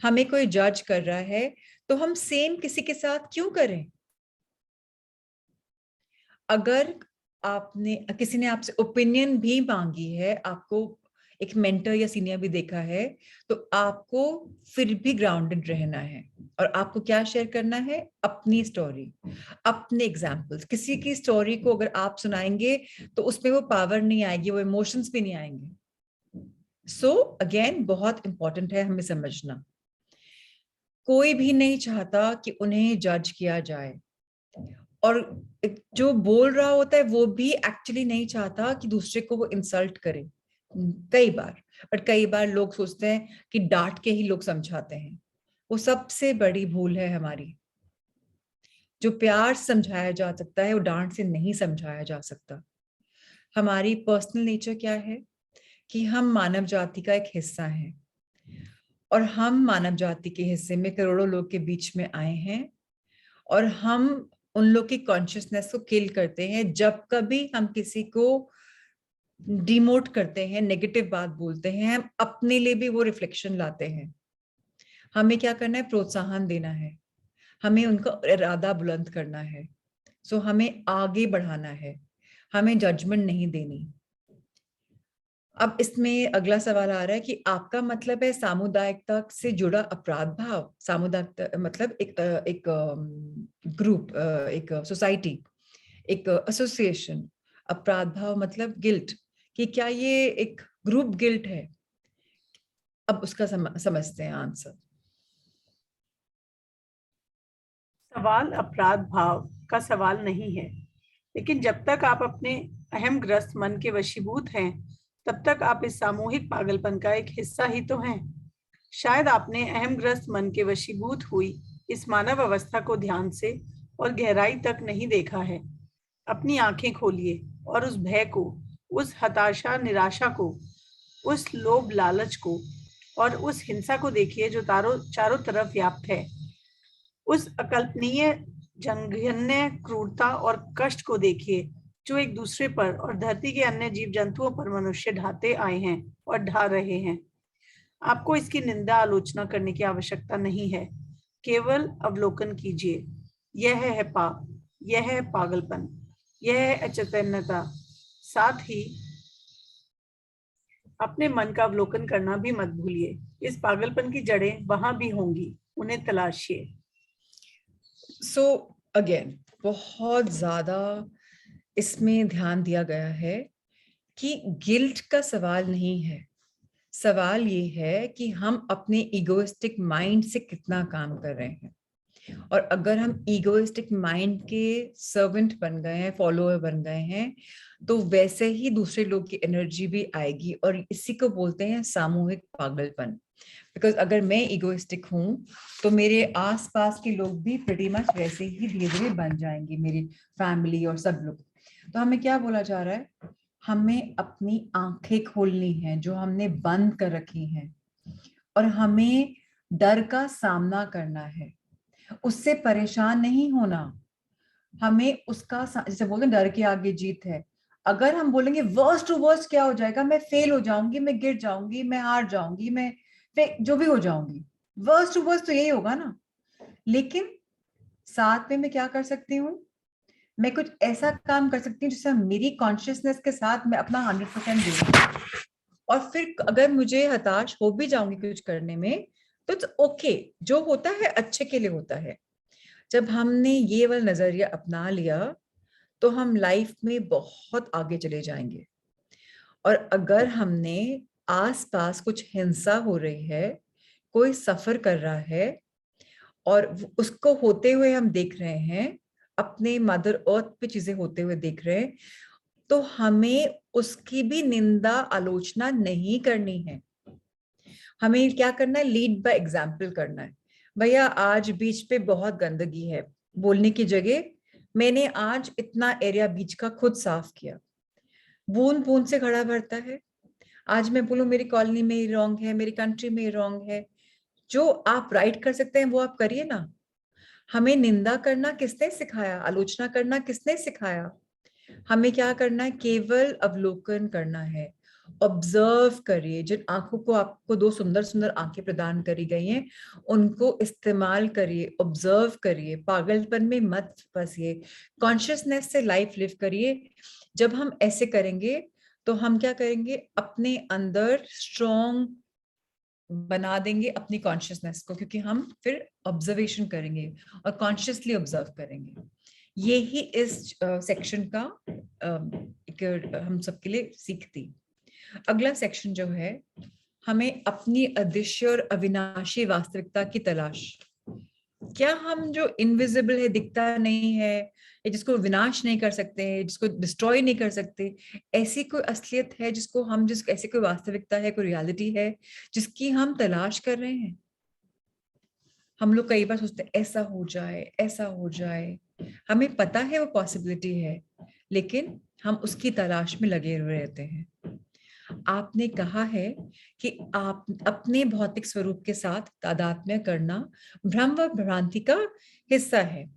हमें कोई जज कर रहा है, तो हम सेम किसी के साथ क्यों करें। अगर आपने, किसी ने आपसे ओपिनियन भी मांगी है, आपको एक मेंटर या सीनियर भी देखा है, तो आपको फिर भी ग्राउंडेड रहना है, और आपको क्या शेयर करना है, अपनी स्टोरी, अपने एग्जाम्पल्स। किसी की स्टोरी को अगर आप सुनाएंगे तो उसमें वो पावर नहीं आएगी, वो इमोशंस भी नहीं आएंगे। सो अगेन बहुत इंपॉर्टेंट है हमें समझना, कोई भी नहीं चाहता कि उन्हें जज किया जाए, और जो बोल रहा होता है वो भी एक्चुअली नहीं चाहता कि दूसरे को वो इंसल्ट करे कई बार। बट कई बार लोग सोचते हैं कि डांट के ही लोग समझाते हैं, वो सबसे बड़ी भूल है हमारी। जो प्यार समझाया जा सकता है वो डांट से नहीं समझाया जा सकता। हमारी पर्सनल नेचर क्या है कि हम मानव जाति का एक हिस्सा हैं, और हम मानव जाति के हिस्से में करोड़ों लोग के बीच में आए हैं, और हम उन लोग की कॉन्शियसनेस को किल करते हैं जब कभी हम किसी को डिमोट करते हैं, नेगेटिव बात बोलते हैं, हम अपने लिए भी वो रिफ्लेक्शन लाते हैं। हमें क्या करना है, प्रोत्साहन देना है, हमें उनका इरादा बुलंद करना है। सो हमें आगे बढ़ाना है, हमें जजमेंट नहीं देनी। अब इसमें अगला सवाल आ रहा है कि आपका मतलब है सामुदायिकता से जुड़ा अपराध भाव। सामुदायिकता मतलब एक ग्रुप, एक सोसाइटी, एक एसोसिएशन। अपराध भाव मतलब गिल्ट, कि क्या ये एक ग्रुप गिल्ट है। अब उसका समझते हैं आंसर। सवाल अपराध भाव का सवाल नहीं है, लेकिन जब तक आप अपने अहमग्रस्त मन के वशीभूत हैं, तब तक आप इस सामूहिक पागलपन का एक हिस्सा ही तो हैं। शायद आपने अहमग्रस्त मन के वशीभूत हुई इस मानव अवस्था को ध्यान से और गहराई तक नहीं देखा है। अपनी आंखें खोलिए और उस भय को, उस हताशा निराशा को, उस लोभ लालच को और उस हिंसा को देखिए जो चारों तरफ व्याप्त है। उस अकल्पनीय जघन्य क्रूरता और कष्ट को देखिए जो एक दूसरे पर और धरती के अन्य जीव जंतुओं पर मनुष्य ढाते आए हैं और ढा रहे हैं। आपको इसकी निंदा आलोचना करने की आवश्यकता नहीं है, केवल अवलोकन कीजिए। यह है पाप, यह है पागलपन, यह है अचैतन्यता। साथ ही अपने मन का अवलोकन करना भी मत भूलिए। इस पागलपन की जड़ें वहां भी होंगी, उन्हें तलाशिए। सो अगेन बहुत ज्यादा इसमें ध्यान दिया गया है कि गिल्ट का सवाल नहीं है, सवाल ये है कि हम अपने इगोइस्टिक माइंड से कितना काम कर रहे हैं। और अगर हम इगोइस्टिक माइंड के सर्वेंट बन गए हैं, फॉलोअर बन गए हैं, तो वैसे ही दूसरे लोग की एनर्जी भी आएगी, और इसी को बोलते हैं सामूहिक पागलपन। बिकॉज अगर मैं इगोइस्टिक हूं तो मेरे आसपास के लोग भी प्रीटी मच वैसे ही धीरे धीरे बन जाएंगे, मेरी फैमिली और सब लोग। तो हमें क्या बोला जा रहा है, हमें अपनी आंखें खोलनी है जो हमने बंद कर रखी हैं, और हमें डर का सामना करना है, उससे परेशान नहीं होना। हमें उसका जैसे बोलते हैं डर के आगे जीत है। अगर हम बोलेंगे वर्स्ट टू वर्स्ट क्या हो जाएगा, मैं फेल हो जाऊंगी, मैं गिर जाऊंगी, मैं हार जाऊंगी, मैं जो भी हो जाऊंगी, वर्स्ट टू वर्स्ट तो यही होगा ना। लेकिन साथ में मैं क्या कर सकती हूँ, मैं कुछ ऐसा काम कर सकती हूँ जिससे मेरी कॉन्शियसनेस के साथ मैं अपना 100% दूँ। और फिर अगर मुझे हताश हो भी जाऊंगी कुछ करने में, तो ओके, जो होता है अच्छे के लिए होता है। जब हमने ये वाला नजरिया अपना लिया तो हम लाइफ में बहुत आगे चले जाएंगे। और अगर हमने आसपास कुछ हिंसा हो रही है, कोई सफर कर रहा है, और उसको होते हुए हम देख रहे हैं, अपने मदर अर्थ पे चीजें होते हुए देख रहे हैं, तो हमें उसकी भी निंदा आलोचना नहीं करनी है। हमें क्या करना है, लीड बाय एग्जाम्पल करना है। भैया आज बीच पे बहुत गंदगी है, बोलने की जगह मैंने आज इतना एरिया बीच का खुद साफ किया। बूंद बूंद से घड़ा भरता है। आज मैं बोलूं मेरी कॉलोनी में ही रॉन्ग है, मेरी कंट्री में ही रॉन्ग है, जो आप राइट कर सकते हैं वो आप करिए ना। हमें निंदा करना किसने सिखाया, आलोचना करना किसने सिखाया? हमें क्या करना है, केवल अवलोकन करना है। ऑब्जर्व करिए, जिन आंखों को आपको दो सुंदर सुंदर आंखें प्रदान करी गई हैं, उनको इस्तेमाल करिए, ऑब्जर्व करिए, पागलपन में मत फंसिए, कॉन्शियसनेस से लाइफ लिव करिए। जब हम ऐसे करेंगे तो हम क्या करेंगे, अपने अंदर स्ट्रॉन्ग बना देंगे अपनी कॉन्शियसनेस को, क्योंकि हम फिर ऑब्जर्वेशन करेंगे और कॉन्शियसली ऑब्जर्व करेंगे। ये ही इस सेक्शन का एक हम सबके लिए सीख थी। अगला सेक्शन जो है, हमें अपनी अदृश्य और अविनाशी वास्तविकता की तलाश। क्या हम जो इनविजिबल है, दिखता नहीं है, या जिसको विनाश नहीं कर सकते, जिसको डिस्ट्रॉय नहीं कर सकते, ऐसी कोई असलियत है जिसको हम, जिस ऐसी कोई वास्तविकता है, कोई रियलिटी है जिसकी हम तलाश कर रहे हैं? हम लोग कई बार सोचते हैं ऐसा हो जाए, ऐसा हो जाए, हमें पता है वो पॉसिबिलिटी है, लेकिन हम उसकी तलाश में लगे हुए रहते हैं। आपने कहा है कि आप अपने भौतिक स्वरूप के साथ तादात्म्य करना भ्रम व भ्रांति का हिस्सा है।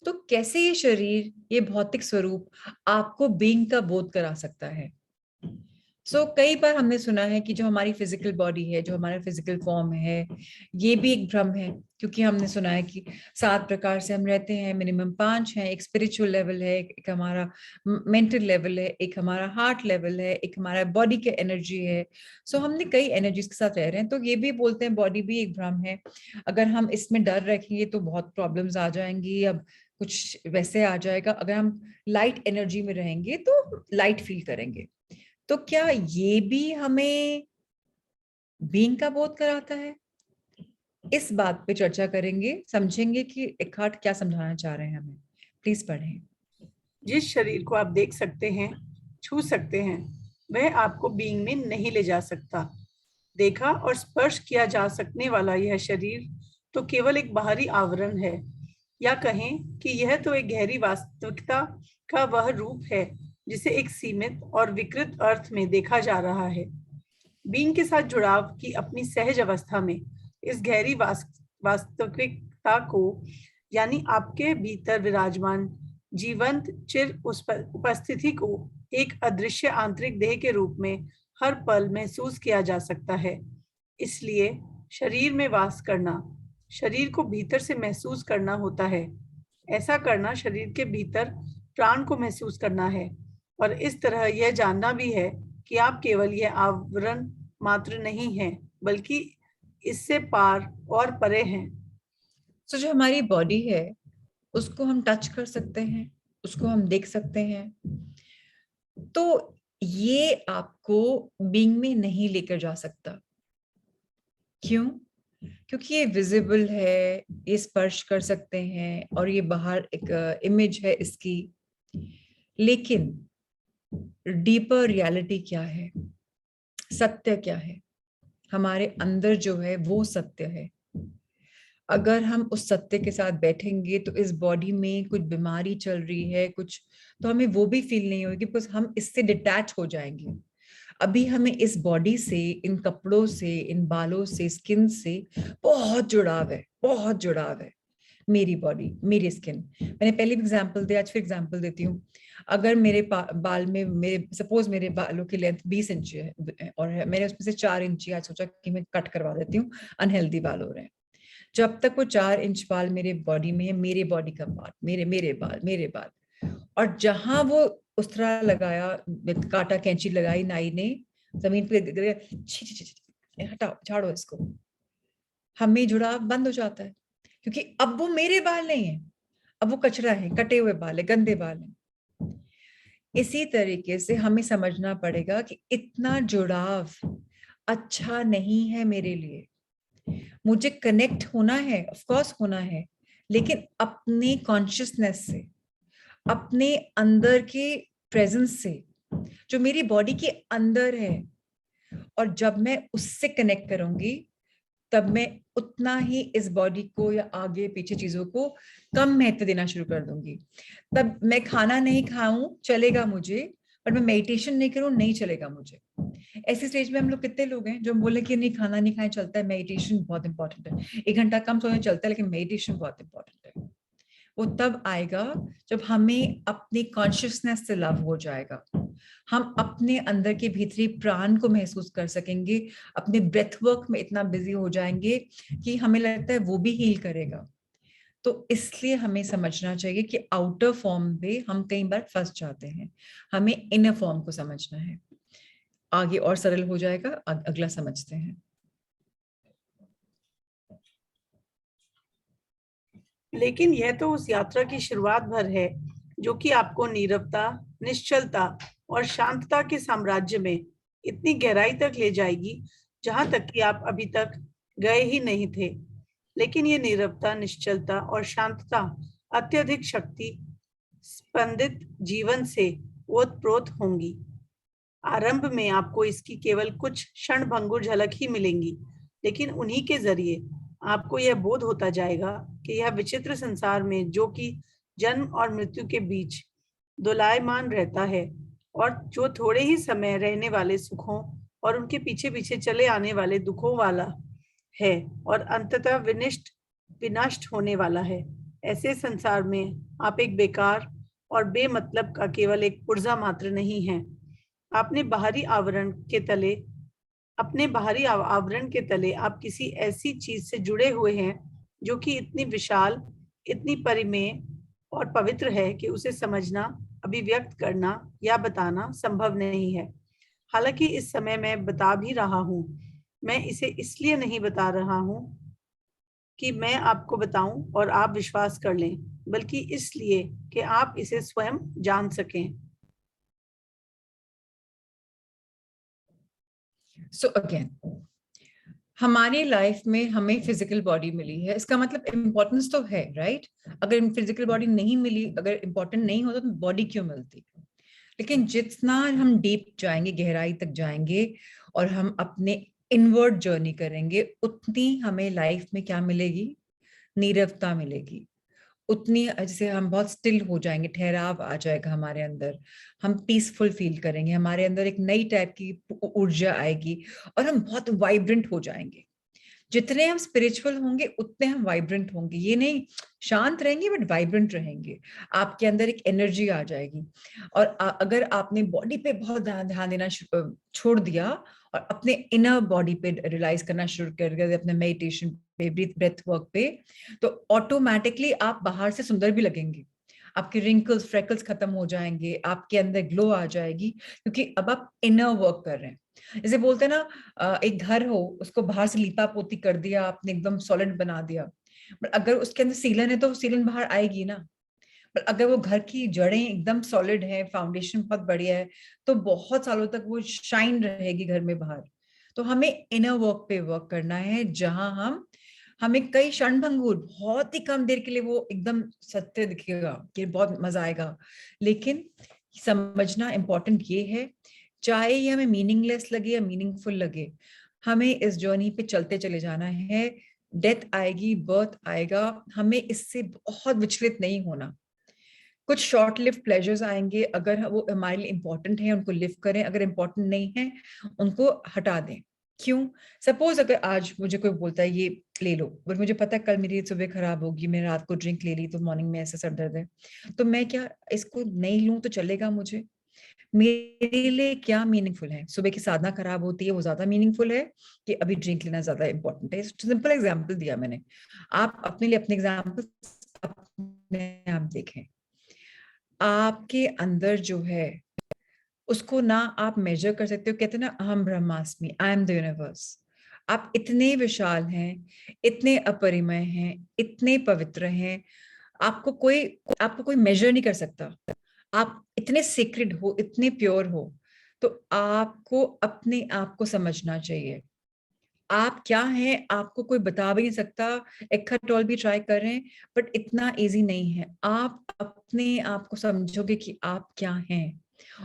तो कैसे ये शरीर, ये भौतिक स्वरूप आपको बीइंग का बोध करा सकता है? कई बार हमने सुना है कि जो हमारी फिजिकल बॉडी है, जो हमारा फिजिकल फॉर्म है, ये भी एक भ्रम है। क्योंकि हमने सुना है कि 7 प्रकार से हम रहते हैं, मिनिमम 5 है। एक स्पिरिचुअल लेवल है, एक हमारा मेंटल लेवल है, एक हमारा हार्ट लेवल है, एक हमारा बॉडी के एनर्जी है। हमने कई एनर्जीज के साथ रह रहे हैं, तो ये भी बोलते हैं बॉडी भी एक भ्रम है। अगर हम इसमें डर रखेंगे तो बहुत प्रॉब्लम्स आ जाएंगी। अब कुछ वैसे आ जाएगा, अगर हम लाइट एनर्जी में रहेंगे तो लाइट फील करेंगे। तो क्या ये भी हमें बीइंग का बोध कराता है? इस बात पे चर्चा करेंगे, समझेंगे कि एकार्ट क्या समझाना चाह रहे हैं हमें। प्लीज पढ़ें। जिस शरीर को आप देख सकते हैं, छू सकते हैं, वह आपको बीइंग में नहीं ले जा सकता। देखा और स्पर्श किया जा सकने वाला यह शरीर तो केवल एक बाहरी आवरण है, या कहें कि यह तो एक गहरी वास्तविकता का वह रूप है जिसे एक सीमित और विकृत अर्थ में देखा जा रहा है। बीइंग के साथ जुड़ाव की अपनी सहज अवस्था में इस गहरी वास्तविकता को, यानी आपके भीतर विराजमान जीवंत चिर उपस्थिति को, एक अदृश्य आंतरिक देह के रूप में हर पल महसूस किया जा सकता है। इसलिए शरीर में वास करना, शरीर को भीतर से महसूस करना होता है। ऐसा करना शरीर के भीतर प्राण को महसूस करना है, और इस तरह यह जानना भी है कि आप केवल यह आवरण मात्र नहीं हैं, बल्कि इससे पार और परे हैं। जो हमारी बॉडी है, उसको हम टच कर सकते हैं, उसको हम देख सकते हैं, तो ये आपको बीइंग में नहीं लेकर जा सकता। क्यों? क्योंकि ये विजिबल है, ये स्पर्श कर सकते हैं, और ये बाहर एक इमेज है इसकी। लेकिन डीपर रियलिटी क्या है, सत्य क्या है, हमारे अंदर जो है वो सत्य है। अगर हम उस सत्य के साथ बैठेंगे तो इस बॉडी में कुछ बीमारी चल रही है, कुछ तो हमें वो भी फील नहीं होगी, बिकॉज हम इससे डिटैच हो जाएंगे। अभी हमें इस बॉडी से, इन कपड़ों से, इन बालों से, स्किन से बहुत जुड़ाव है, बहुत जुड़ाव है। मेरी बॉडी, मेरी स्किन, मैंने पहले भी एग्जांपल दिया, आज फिर एग्जांपल देती हूँ। अगर मेरे बाल में, मेरे सपोज मेरे बालों की लेंथ 20 इंच है और मैंने उसमें से 4 इंच आज सोचा कि मैं कट करवा देती हूँ, अनहेल्दी बाल हो रहे हैं। जब तक वो 4 इंच बाल मेरे बॉडी में है, मेरे बॉडी का पार्ट, मेरे बाल, और जहां वो उस तरह लगाया, काटा कैंची लगाई नाई ने, जमीन पे छी छी छी छी, हटाओ, झाड़ो इसको, हमें जुड़ाव बंद हो जाता है, क्योंकि अब वो मेरे बाल नहीं है, अब वो कचरा है, कटे हुए बाल है, गंदे बाल है। इसी तरीके से हमें समझना पड़ेगा कि इतना जुड़ाव अच्छा नहीं है मेरे लिए। मुझे कनेक्ट होना है, ऑफ कोर्स होना है, लेकिन अपने कॉन्शियसनेस से, अपने अंदर के प्रेजेंस से, जो मेरी बॉडी के अंदर है। और जब मैं उससे कनेक्ट करूंगी, तब मैं उतना ही इस बॉडी को या आगे पीछे चीजों को कम महत्व देना शुरू कर दूंगी। तब मैं खाना नहीं खाऊं चलेगा मुझे, पर मैं मेडिटेशन नहीं करूं नहीं चलेगा मुझे। ऐसी स्टेज में हम लोग कितने लोग हैं जो बोले कि नहीं, खाना नहीं खाए चलता है, मेडिटेशन बहुत इंपॉर्टेंट है, 1 घंटा कम सोने चलता है, लेकिन मेडिटेशन बहुत इंपॉर्टेंट है। वो तब आएगा जब हमें अपनी कॉन्शियसनेस से लव हो जाएगा, हम अपने अंदर के भीतरी प्राण को महसूस कर सकेंगे, अपने ब्रेथ वर्क में इतना बिजी हो जाएंगे कि हमें लगता है वो भी हील करेगा। तो इसलिए हमें समझना चाहिए कि आउटर फॉर्म पे हम कई बार फंस जाते हैं, हमें इनर फॉर्म को समझना है। आगे और सरल हो जाएगा, अगला समझते हैं। लेकिन यह तो उस यात्रा की शुरुआत भर है जो कि आपको नीरवता, निश्चलता और शांतता के साम्राज्य में इतनी गहराई तक ले जाएगी जहां तक कि आप अभी तक गए ही नहीं थे। लेकिन ये नीरवता, निश्चलता और शांतता अत्यधिक शक्ति स्पंदित जीवन से ओतप्रोत होंगी। आरंभ में आपको इसकी केवल कुछ क्षणभंगुर झलक ही मिलेंगी, लेकिन उन्हीं के जरिए आपको यह बोध होता जाएगा कि यह विचित्र संसार में, जो कि जन्म और मृत्यु के बीच दोलायमान रहता है और जो थोड़े ही समय रहने वाले सुखों और उनके पीछे पीछे चले आने वाले दुखों वाला है और अंततः विनष्ट होने वाला है, ऐसे संसार में आप एक बेकार और बेमतलब का केवल एक पुर्जा मात्र नहीं है। आपने बाहरी आवरण के तले अपने बाहरी आवरण के तले आप किसी ऐसी चीज से जुड़े हुए हैं जो कि इतनी विशाल, इतनी परिमेय और पवित्र है कि उसे समझना, अभिव्यक्त करना या बताना संभव नहीं है। हालांकि इस समय मैं बता भी रहा हूं, मैं इसे इसलिए नहीं बता रहा हूं कि मैं आपको बताऊं और आप विश्वास कर लें, बल्कि इसलिए कि आप इसे स्वयं जान सकें। सो अगेन, हमारी लाइफ में हमें फिजिकल बॉडी मिली है, इसका मतलब इम्पोर्टेंस तो है, राइट? अगर फिजिकल बॉडी नहीं मिली, अगर इम्पोर्टेंट नहीं होता तो बॉडी क्यों मिलती? लेकिन जितना हम डीप जाएंगे, गहराई तक जाएंगे और हम अपने इनवर्ड जर्नी करेंगे, उतनी हमें लाइफ में क्या मिलेगी? नीरवता मिलेगी। उतनी, जैसे हम बहुत स्टिल हो जाएंगे, ठहराव आ जाएगा हमारे अंदर, हम पीसफुल फील करेंगे, हमारे अंदर एक नई टाइप की ऊर्जा आएगी और हम बहुत वाइब्रेंट हो जाएंगे। जितने हम स्पिरिचुअल होंगे उतने हम वाइब्रेंट होंगे, ये नहीं शांत रहेंगे बट वाइब्रेंट रहेंगे। आपके अंदर एक एनर्जी आ जाएगी। और अगर आपने बॉडी पे बहुत ध्यान देना छोड़ दिया और अपने इनर बॉडी पे रियलाइज करना शुरू कर दिया, अपने मेडिटेशन पे, ब्रेथ वर्क पे, तो ऑटोमेटिकली आप बाहर से सुंदर भी लगेंगे। आपके रिंकल्स, फ्रेकल्स खत्म हो जाएंगे, आपके अंदर ग्लो आ जाएगी, क्योंकि अब आप इनर वर्क कर रहे हैं। जैसे बोलते हैं ना, एक घर हो, उसको बाहर से लीपा पोती कर दिया आपने, एकदम सॉलिड बना दिया, पर अगर उसके अंदर सीलन है तो सीलन बाहर आएगी ना। पर अगर वो घर की जड़ें एकदम सॉलिड है, फाउंडेशन बहुत बढ़िया है, तो बहुत सालों तक वो शाइन रहेगी घर में बाहर। तो हमें इनर वर्क पे वर्क करना है, जहां हमें कई क्षणभंगुर, बहुत ही कम देर के लिए वो एकदम सत्य दिखेगा कि बहुत मजा आएगा, लेकिन समझना इंपॉर्टेंट ये है, चाहे ये हमें मीनिंगलेस लगे या मीनिंगफुल लगे, हमें इस जर्नी पे चलते चले जाना है। डेथ आएगी, बर्थ आएगा, हमें इससे बहुत विचलित नहीं होना। कुछ शॉर्ट लिव प्लेजर्स आएंगे, अगर वो हमारे लिए इंपॉर्टेंट है उनको लिव करें, अगर इंपॉर्टेंट नहीं है उनको हटा दें। क्यों? सपोज अगर आज मुझे कोई बोलता है ये ले लो, बट मुझे पता है कल मेरी सुबह खराब होगी, मैंने रात को ड्रिंक ले ली तो मॉर्निंग में ऐसा सर दर्द है, तो मैं क्या इसको नहीं लूं तो चलेगा? मुझे मेरे लिए क्या मीनिंगफुल है? सुबह की साधना खराब होती है वो ज्यादा मीनिंगफुल है कि अभी ड्रिंक लेना ज्यादा इंपॉर्टेंट है? सिंपल एग्जाम्पल दिया मैंने, आप अपने लिए अपने एग्जाम्पल अपने आप देखें। आपके अंदर जो है उसको ना आप मेजर कर सकते हो, कहते हैं ना अहम ब्रह्मास्मि, आई एम द यूनिवर्स। आप इतने विशाल हैं, इतने अपरिमय हैं, इतने पवित्र हैं, आपको कोई मेजर नहीं कर सकता। आप इतने सीक्रेट हो, इतने प्योर हो, तो आपको अपने आप को समझना चाहिए। आप क्या हैं आपको कोई बता भी नहीं सकता। एक्काटोल भी ट्राई कर रहे हैं बट इतना इजी नहीं है। आप अपने आप को समझोगे कि आप क्या हैं,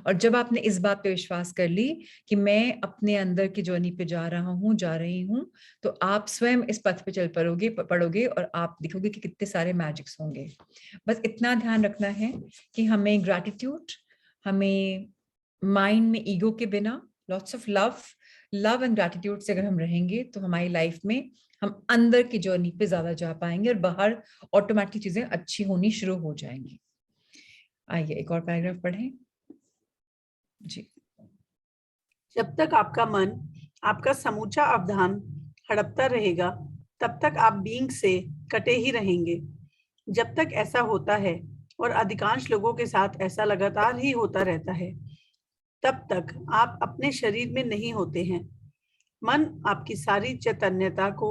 और जब आपने इस बात पे विश्वास कर ली कि मैं अपने अंदर की जर्नी पे जा रहा हूँ, जा रही हूँ, तो आप स्वयं इस पथ पे चल पड़ोगे और आप देखोगे कि कितने सारे मैजिक्स होंगे। बस इतना ध्यान रखना है कि हमें ग्रैटिट्यूड, हमें माइंड में ईगो के बिना lots of love and gratitude से अगर हम रहेंगे तो हमारी लाइफ में हम अंदर की जर्नी पे ज्यादा जा पाएंगे और बाहर ऑटोमेटिक चीजें अच्छी होनी शुरू हो जाएंगी। आइए एक और पैराग्राफ पढ़ें जी। जब तक आपका मन, आपका समूचा अवधान हड़पता रहेगा, तब तक आप बीइंग से कटे ही रहेंगे। जब तक ऐसा होता है, और अधिकांश लोगों के साथ ऐसा लगातार ही होता रहता है, तब तक आप अपने शरीर में नहीं होते हैं। मन आपकी सारी चैतन्यता को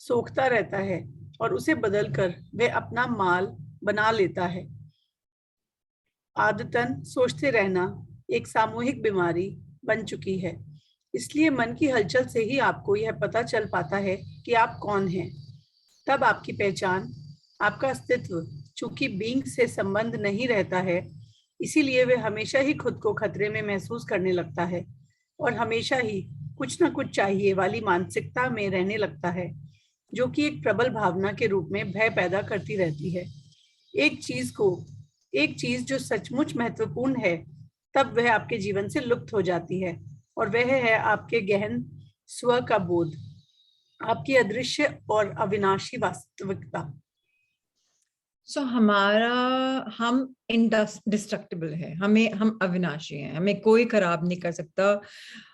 सोखता रहता है और उसे बदलकर वह अपना माल बना लेता है। आदतन सोचते रहना एक सामूहिक बीमारी बन चुकी है। इसलिए मन की हलचल से ही आपको यह पता चल पाता है कि आप कौन हैं। तब आपकी पहचान, आपका अस्तित्व, चूंकि बीइंग से संबंध नहीं रहता है, इसीलिए वह हमेशा ही खुद को खतरे में महसूस करने लगता है और हमेशा ही कुछ ना कुछ चाहिए वाली मानसिकता में रहने लगता है, जो कि एक प्रबल भावना के रूप में भय पैदा करती रहती है। एक चीज जो सचमुच महत्वपूर्ण है, तब वह आपके जीवन से लुप्त हो जाती है, और वह है आपके गहन स्व का बोध, आपकी अदृश्य और अविनाशी वास्तविकता। हम इंडिस्ट्रक्टिबल है, हम अविनाशी हैं, हमें कोई खराब नहीं कर सकता।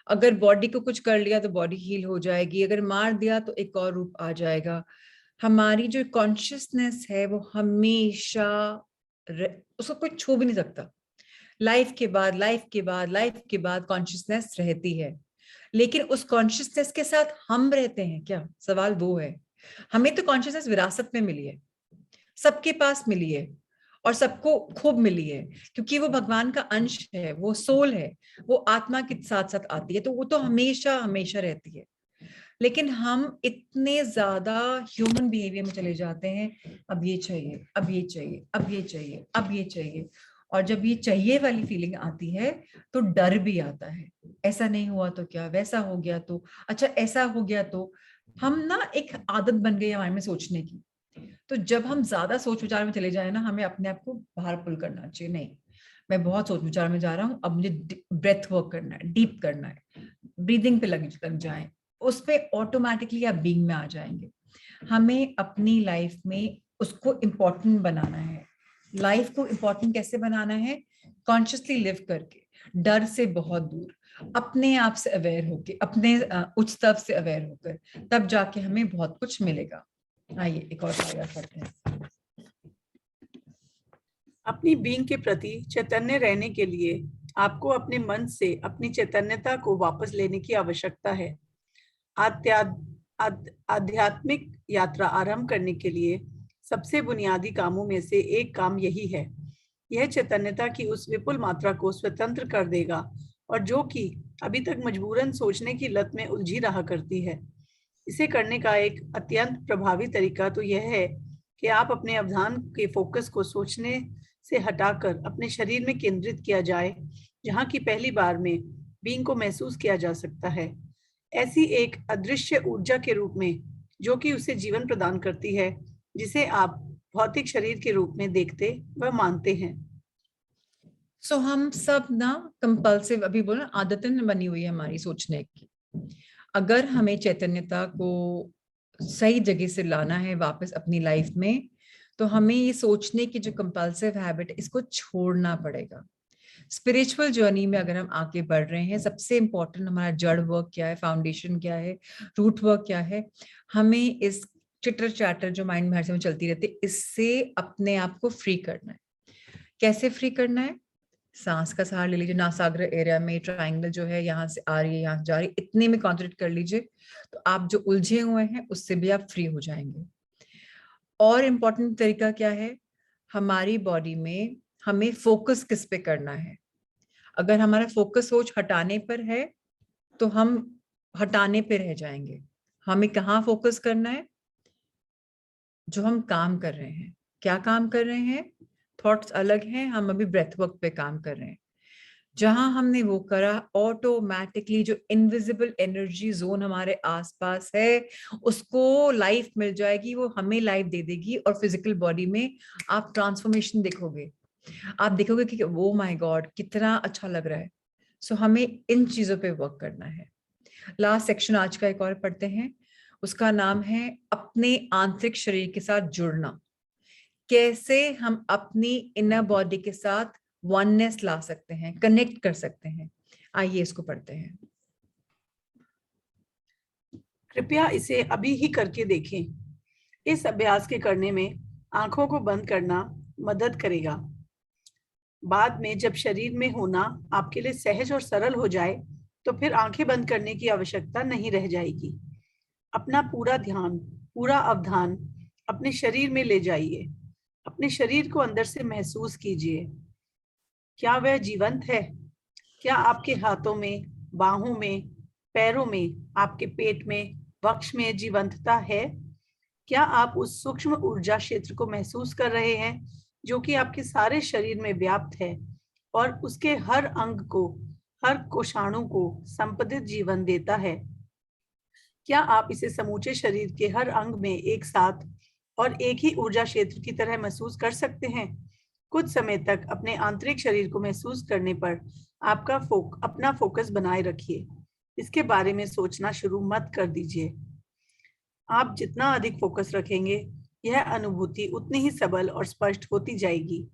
अगर बॉडी को कुछ कर लिया तो बॉडी हील हो जाएगी, अगर मार दिया तो एक और रूप आ जाएगा। हमारी जो कॉन्शियसनेस है वो हमेशा उसको कोई छू भी नहीं सकता। लाइफ के बाद लाइफ के बाद लाइफ के बाद कॉन्शियसनेस रहती है, लेकिन उस कॉन्शियसनेस के साथ हम रहते हैं क्या? सवाल वो है। हमें तो कॉन्शियसनेस विरासत में मिली है, सबके पास मिली है और सबको खूब मिली है, क्योंकि वो भगवान का अंश है, वो सोल है, वो आत्मा के साथ साथ आती है, तो वो तो हमेशा हमेशा रहती है। लेकिन हम इतने ज्यादा ह्यूमन बिहेवियर में चले जाते हैं, अब ये चाहिए, अब ये चाहिए, अब ये चाहिए, अब ये चाहिए, और जब ये चाहिए वाली फीलिंग आती है तो डर भी आता है। ऐसा नहीं हुआ तो क्या, वैसा हो गया तो, अच्छा ऐसा हो गया तो। हम ना एक आदत बन गई हमारे में सोचने की। तो जब हम ज्यादा सोच विचार में चले जाए ना, हमें अपने आप को बाहर पुल करना चाहिए। नहीं, मैं बहुत सोच विचार में जा रहा हूँ, अब मुझे ब्रेथ वर्क करना है, डीप करना है, ब्रीदिंग पे लग जाए, उस पे ऑटोमेटिकली आप बीइंग में आ जाएंगे। हमें अपनी लाइफ में उसको इम्पोर्टेंट बनाना है। लाइफ को इम्पोर्टेंट कैसे बनाना है? कॉन्शियसली लिव करके, डर से बहुत दूर, अपने आप से अवेयर होके, अपने उच्च स्तर से अवेयर होकर, तब जाके हमें बहुत कुछ मिलेगा। आइए एक और पैराग्राफ पढ़ते हैं। अपनी बीइंग के प्रति चैतन्य रहने के लिए आपको अपने मन से अपनी चैतन्यता को वापस लेने की आवश्यकता है। आध्यात्मिक यात्रा आरंभ करने के लिए सबसे बुनियादी कामों में से एक काम यही है। यह चैतन्यता की उस विपुल मात्रा को स्वतंत्र कर देगा, और जो कि अभी तक मजबूरन सोचने की लत में उलझी रहा करती है। इसे करने का एक अत्यंत प्रभावी तरीका तो यह है कि आप अपने अवधान के फोकस को सोचने से हटाकर अपने शरीर में केंद्रित किया जाए, जहां की पहली बार में बीइंग को महसूस किया जा सकता है, ऐसी एक अदृश्य ऊर्जा के रूप में जो कि उसे जीवन प्रदान करती है, जिसे आप भौतिक शरीर के रूप में देखते व मानते हैं। हम सब ना कंपल्सिव, अभी बोला, आदतन बनी हुई है हमारी सोचने की। अगर हमें चैतन्यता को सही जगह से लाना है वापस अपनी लाइफ में, तो हमें ये सोचने की जो कंपल्सिव हैबिट, इसको छोड़ना पड़ेगा। स्पिरिचुअल जर्नी में अगर हम आगे बढ़ रहे हैं, सबसे इंपॉर्टेंट हमारा जड़ वर्क क्या है, फाउंडेशन क्या है, रूट वर्क क्या है। हमें इस चिटर चैटर जो माइंड में हर समय चलती रहती है, इससे अपने आप को फ्री करना है। कैसे फ्री करना है? सांस का सहारा ले लीजिए, नासाग्र एरिया में ट्रायंगल जो है, यहाँ से आ रही है, यहाँ से जा रही है, इतने में कॉन्सेंट्रेट कर लीजिए, तो आप जो उलझे हुए हैं उससे भी आप फ्री हो जाएंगे। और इम्पोर्टेंट तरीका क्या है? हमारी बॉडी में हमें फोकस किस पे करना है। अगर हमारा फोकस सोच हटाने पर है, तो हम हटाने पे रह जाएंगे। हमें कहाँ फोकस करना है? जो हम काम कर रहे हैं। क्या काम कर रहे हैं? थॉट्स अलग हैं, हम अभी ब्रेथ वर्क पे काम कर रहे हैं। जहां हमने वो करा, ऑटोमेटिकली जो इनविजिबल एनर्जी जोन हमारे आसपास है, उसको लाइफ मिल जाएगी, वो हमें लाइफ दे देगी, और फिजिकल बॉडी में आप ट्रांसफॉर्मेशन देखोगे। आप देखोगे कि वो माय गॉड कितना अच्छा लग रहा है। हमें इन चीजों पे वर्क करना है। लास्ट सेक्शन आज का एक और पढ़ते हैं। उसका नाम है अपने आंतरिक शरीर के साथ जुड़ना। कैसे हम अपनी इनर बॉडी के साथ वननेस ला सकते हैं, कनेक्ट कर सकते हैं। आइए इसको पढ़ते हैं। कृपया इसे अभी ही करके देखें। इस अभ्यास के करने में आंखों को बंद करना मदद करेगा। बाद में जब शरीर में होना आपके लिए सहज और सरल हो जाए, तो फिर आंखें बंद करने की आवश्यकता नहीं रह जाएगी। अपना पूरा ध्यान, पूरा अवधान अपने शरीर में ले जाइए। अपने शरीर को अंदर से महसूस कीजिए। क्या वह जीवंत है? क्या आपके हाथों में, बाहों में, पैरों में, आपके पेट में, वक्ष में जीवंतता है? क्या आप उस सूक्ष्म ऊर्जा क्षेत्र को महसूस कर रहे हैं जो कि आपके सारे शरीर में व्याप्त है और उसके हर अंग को, हर कोशाणु को संपदित जीवन देता है? क्या आप इसे समूचे शरीर के हर अंग में एक साथ और एक ही ऊर्जा क्षेत्र की तरह महसूस कर सकते हैं? कुछ समय तक अपने आंतरिक शरीर को महसूस करने पर अपना फोकस बनाए रखिए। इसके बारे में सोचना शुरू मत कर दीजिए। आप जितना अधिक फोकस रखेंगे, यह अनुभूति उतनी ही सबल और स्पष्ट होती जाएगी।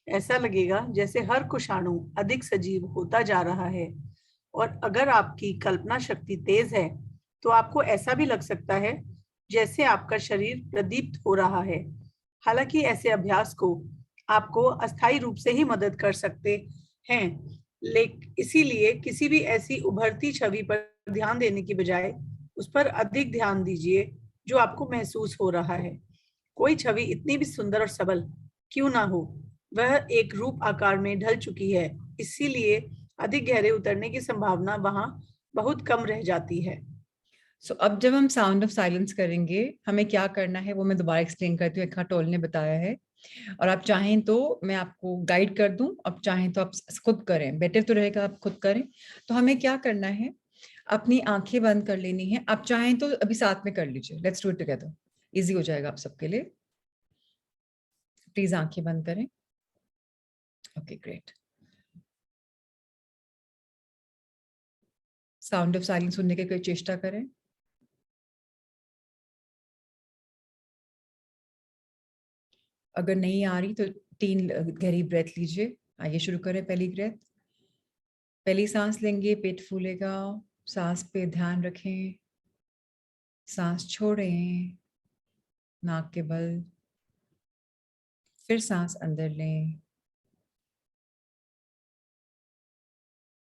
ऐसा लगेगा जैसे हर कोशाणु अधिक सजीव होता जा रहा है। और अगर आपकी कल्पना शक्ति तेज है, तो आपको ऐसा भी लग सकता है जैसे आपका शरीर प्रदीप्त हो रहा है। हालांकि ऐसे अभ्यास को आपको अस्थायी रूप से ही मदद कर सकते हैं, लेकिन इसीलिए किसी भी ऐसी उभरती छवि पर ध्यान देने की बजाय उस पर अधिक ध्यान दीजिए जो आपको महसूस हो रहा है। कोई छवि इतनी भी सुंदर और सबल क्यों ना हो, वह एक रूप आकार में ढल चुकी है, इसीलिए अधिक गहरे उतरने की संभावना वहां बहुत कम रह जाती है। अब जब हम साउंड ऑफ साइलेंस करेंगे, हमें क्या करना है वो मैं दोबारा एक्सप्लेन करती हूँ। इक्खा टोल ने बताया है, और आप चाहें तो मैं आपको गाइड कर दूं, अब चाहें तो आप खुद करें, बेटर तो रहेगा आप खुद करें। तो हमें क्या करना है? अपनी आंखें बंद कर लेनी है। आप चाहें तो अभी साथ में कर लीजिए, let's do it together, easy हो जाएगा आप सबके लिए। प्लीज आंखें बंद करें। Okay, great. Sound of silence सुनने की कोई चेष्टा करें। अगर नहीं आ रही तो 3 गहरी ब्रेथ लीजिए। आइए शुरू करें। पहली ब्रेथ, पहली सांस लेंगे, पेट फूलेगा, सांस पे ध्यान रखें, सांस छोड़ें नाक के बल, फिर सांस अंदर लें,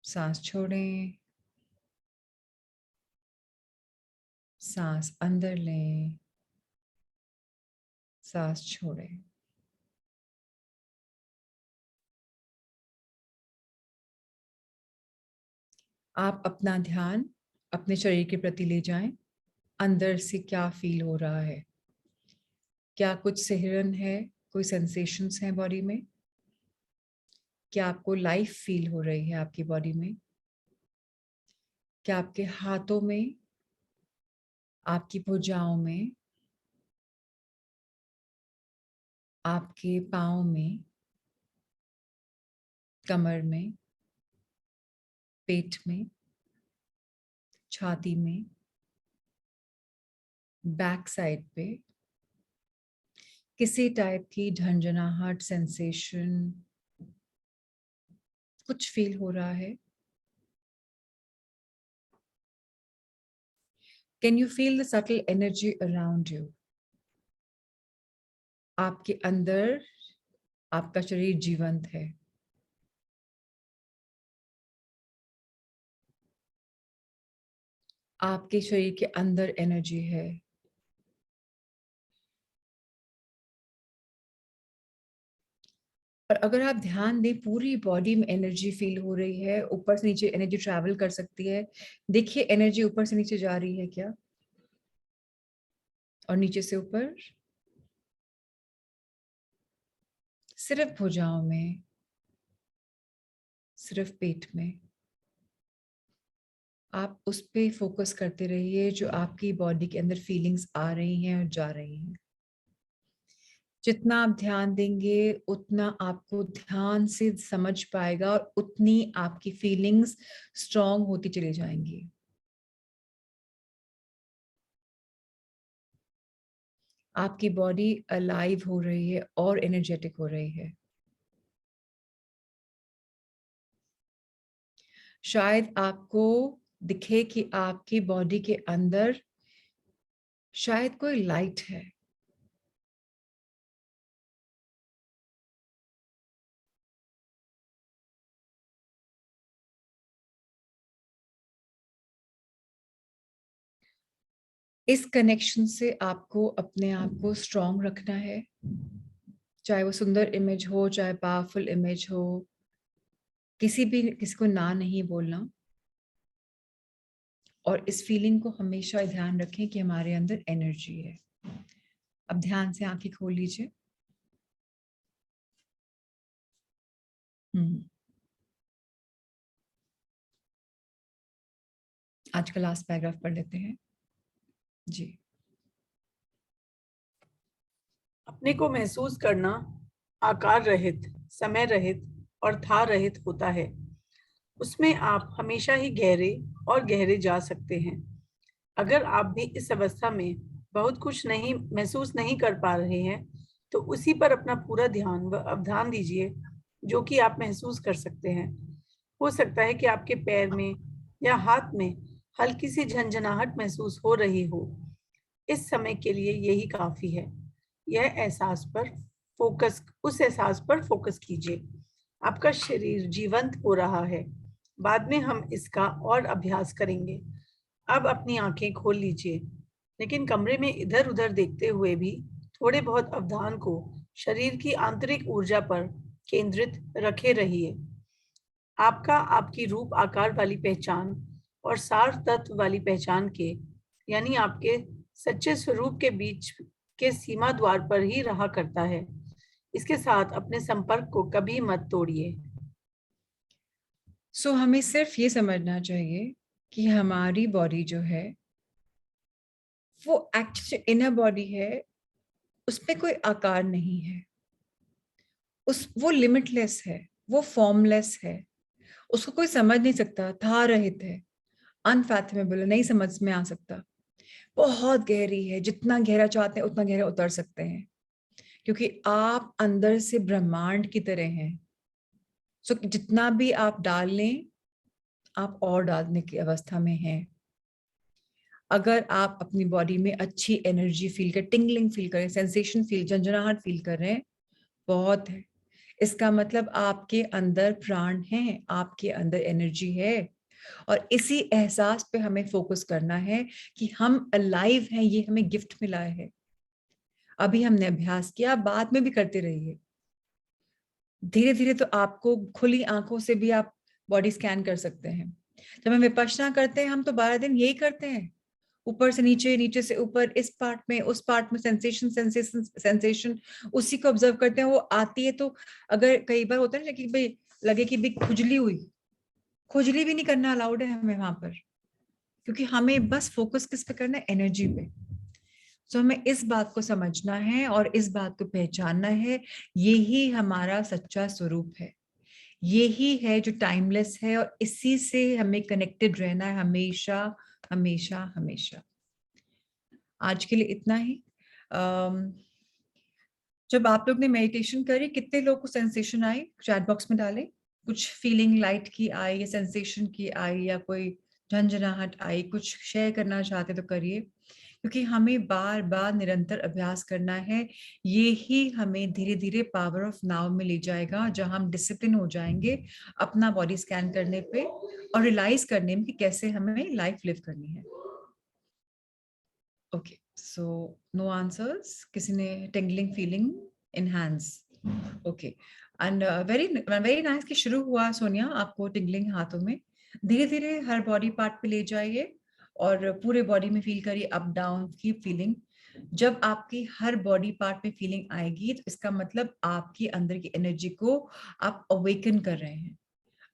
सांस छोड़ें, सांस अंदर लें, सांस छोड़ें। आप अपना ध्यान अपने शरीर के प्रति ले जाएं। अंदर से क्या फील हो रहा है? क्या कुछ सिहरन है? कोई सेंसेशंस हैं बॉडी में? क्या आपको लाइफ फील हो रही है आपकी बॉडी में? क्या आपके हाथों में, आपकी भुजाओं में, आपके पाँव में कमर में, पेट में, छाती में, बैक साइड पे किसी टाइप की झंझनाहट सेंसेशन कुछ फील हो रहा है? Can you feel the subtle energy around you? आपके अंदर आपका शरीर जीवंत है। आपके शरीर के अंदर एनर्जी है। और अगर आप ध्यान दें, पूरी बॉडी में एनर्जी फील हो रही है, ऊपर से नीचे एनर्जी ट्रैवल कर सकती है। देखिए एनर्जी ऊपर से नीचे जा रही है क्या, और नीचे से ऊपर। सिर्फ भुजाओं में, सिर्फ पेट में। आप उस पे फोकस करते रहिए जो आपकी बॉडी के अंदर फीलिंग्स आ रही हैं और जा रही हैं। जितना आप ध्यान देंगे उतना आपको ध्यान से समझ पाएगा और उतनी आपकी फीलिंग्स स्ट्रांग होती चली जाएंगी। आपकी बॉडी अलाइव हो रही है और एनर्जेटिक हो रही है। शायद आपको दिखे कि आपकी बॉडी के अंदर शायद कोई लाइट है। इस कनेक्शन से आपको अपने आप को स्ट्रांग रखना है, चाहे वो सुंदर इमेज हो, चाहे पावरफुल इमेज हो। किसी को ना नहीं बोलना। और इस फीलिंग को हमेशा ध्यान रखें कि हमारे अंदर एनर्जी है। अब ध्यान से आंखें खोल लीजिए। आज का लास्ट पैराग्राफ पढ़ लेते हैं जी। अपने को महसूस करना आकार रहित, समय रहित और था रहित होता है। उसमें आप हमेशा ही गहरे और गहरे जा सकते हैं। अगर आप भी इस अवस्था में बहुत कुछ नहीं महसूस नहीं कर पा रहे हैं, तो उसी पर अपना पूरा ध्यान व अवधान दीजिए जो कि आप महसूस कर सकते हैं। हो सकता है कि आपके पैर में या हाथ में हल्की सी झंझनाहट महसूस हो रही हो। इस समय के लिए यही काफी है। उस एहसास पर फोकस कीजिए। आपका शरीर जीवंत हो रहा है। बाद में हम इसका और अभ्यास करेंगे। अब अपनी आंखें खोल लीजिए, लेकिन कमरे में इधर उधर देखते हुए भी थोड़े बहुत अवधान को शरीर की आंतरिक ऊर्जा पर केंद्रित रखे रहिए। आपका आपकी रूप आकार वाली पहचान और सार तत्व वाली पहचान के, यानी आपके सच्चे स्वरूप के बीच के सीमा द्वार पर ही रहा करता है। इसके साथ अपने संपर्क को कभी मत तोड़िए। हमें सिर्फ ये समझना चाहिए कि हमारी बॉडी जो है वो एक्चुअली इनर बॉडी है, उसमें कोई आकार नहीं है। वो लिमिटलेस है, वो फॉर्मलेस है। उसको कोई समझ नहीं सकता, था रहित है, अनफैथमेबल, नहीं समझ में आ सकता। बहुत गहरी है, जितना गहरा चाहते हैं उतना गहरा उतर सकते हैं, क्योंकि आप अंदर से ब्रह्मांड की तरह हैं। जितना भी आप डाल लें, आप और डालने की अवस्था में हैं। अगर आप अपनी बॉडी में अच्छी एनर्जी फील कर, टिंगलिंग फील करें, सेंसेशन फील, झंझनाहट फील कर रहे हैं, बहुत है। इसका मतलब आपके अंदर प्राण है, आपके अंदर एनर्जी है। और इसी एहसास पे हमें फोकस करना है कि हम अलाइव हैं, ये हमें गिफ्ट मिला है। अभी हमने अभ्यास किया, बाद में भी करते रहिए। धीरे धीरे तो आपको खुली आंखों से भी आप बॉडी स्कैन कर सकते हैं। जब हम विपश्यना करते हैं, हम तो 12 दिन यही करते हैं, ऊपर से नीचे, नीचे से ऊपर, इस पार्ट में, उस पार्ट में, सेंसेशन सेंसेशन सेंसेशन, उसी को ऑब्जर्व करते हैं। वो आती है तो अगर कई बार होता है ना कि भाई लगे कि भाई खुजली हुई, खुजली भी नहीं करना अलाउड है हमें वहां पर, क्योंकि हमें बस फोकस किस पे करना है, एनर्जी पे। हमें इस बात को समझना है और इस बात को पहचानना है, यही हमारा सच्चा स्वरूप है। यही है जो टाइमलेस है, और इसी से हमें कनेक्टेड रहना है हमेशा हमेशा हमेशा। आज के लिए इतना ही। जब आप लोग ने मेडिटेशन करी, कितने लोग को सेंसेशन आई? चैट बॉक्स में डालें। कुछ फीलिंग लाइट की आई, या सेंसेशन की आई, या कोई झंझनाहट आई, कुछ शेयर करना चाहते तो करिए, क्योंकि हमें बार बार निरंतर अभ्यास करना है। ये ही हमें धीरे धीरे पावर ऑफ नाउ में ले जाएगा, जहां हम डिसिप्लिन हो जाएंगे अपना बॉडी स्कैन करने पे और रियलाइज करने में कि कैसे हमें लाइफ लिव करनी है। ओके, सो नो आंसर्स, किसी ने tingling feeling in hands? Okay, and very very nice कि शुरू हुआ सोनिया आपको टिंगलिंग हाथों में। धीरे धीरे हर बॉडी पार्ट पे ले जाइए और पूरे बॉडी में फील करिए, अप डाउन, कीप फीलिंग। जब आपकी हर बॉडी पार्ट में फीलिंग आएगी तो इसका मतलब आपकी अंदर की एनर्जी को आप अवेकन कर रहे हैं।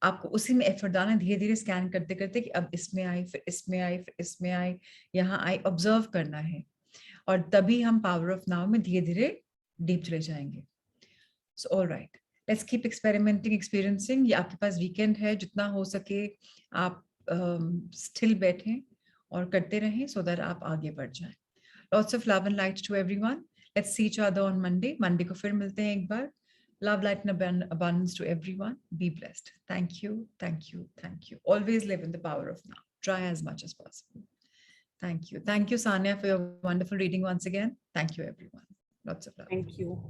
आपको उसी में एफर्ट डालना है, धीरे धीरे स्कैन करते करते कि अब इसमें आई, फिर इसमें आई, फिर इसमें आई, यहाँ आई, ऑब्जर्व करना है। और तभी हम पावर ऑफ नाउ में धीरे धीरे डीप चले जाएंगे। So all right, let's keep experimenting, experiencing. ये आपके पास वीकेंड है, जितना हो सके आप स्टिल बैठें और करते रहें सो दैट आप आगे बढ़ जाएं। Lots of love and light to everyone. Let's see each other on Monday. Monday को फिर मिलते हैं एक बार। Love, light, and abundance to everyone. Be blessed. Thank you, thank you, thank you. Always live in the power of now. Try as much as possible. Thank you. Thank you, Sanya, for your wonderful reading once again. Thank you, everyone. Lots of love. Thank you.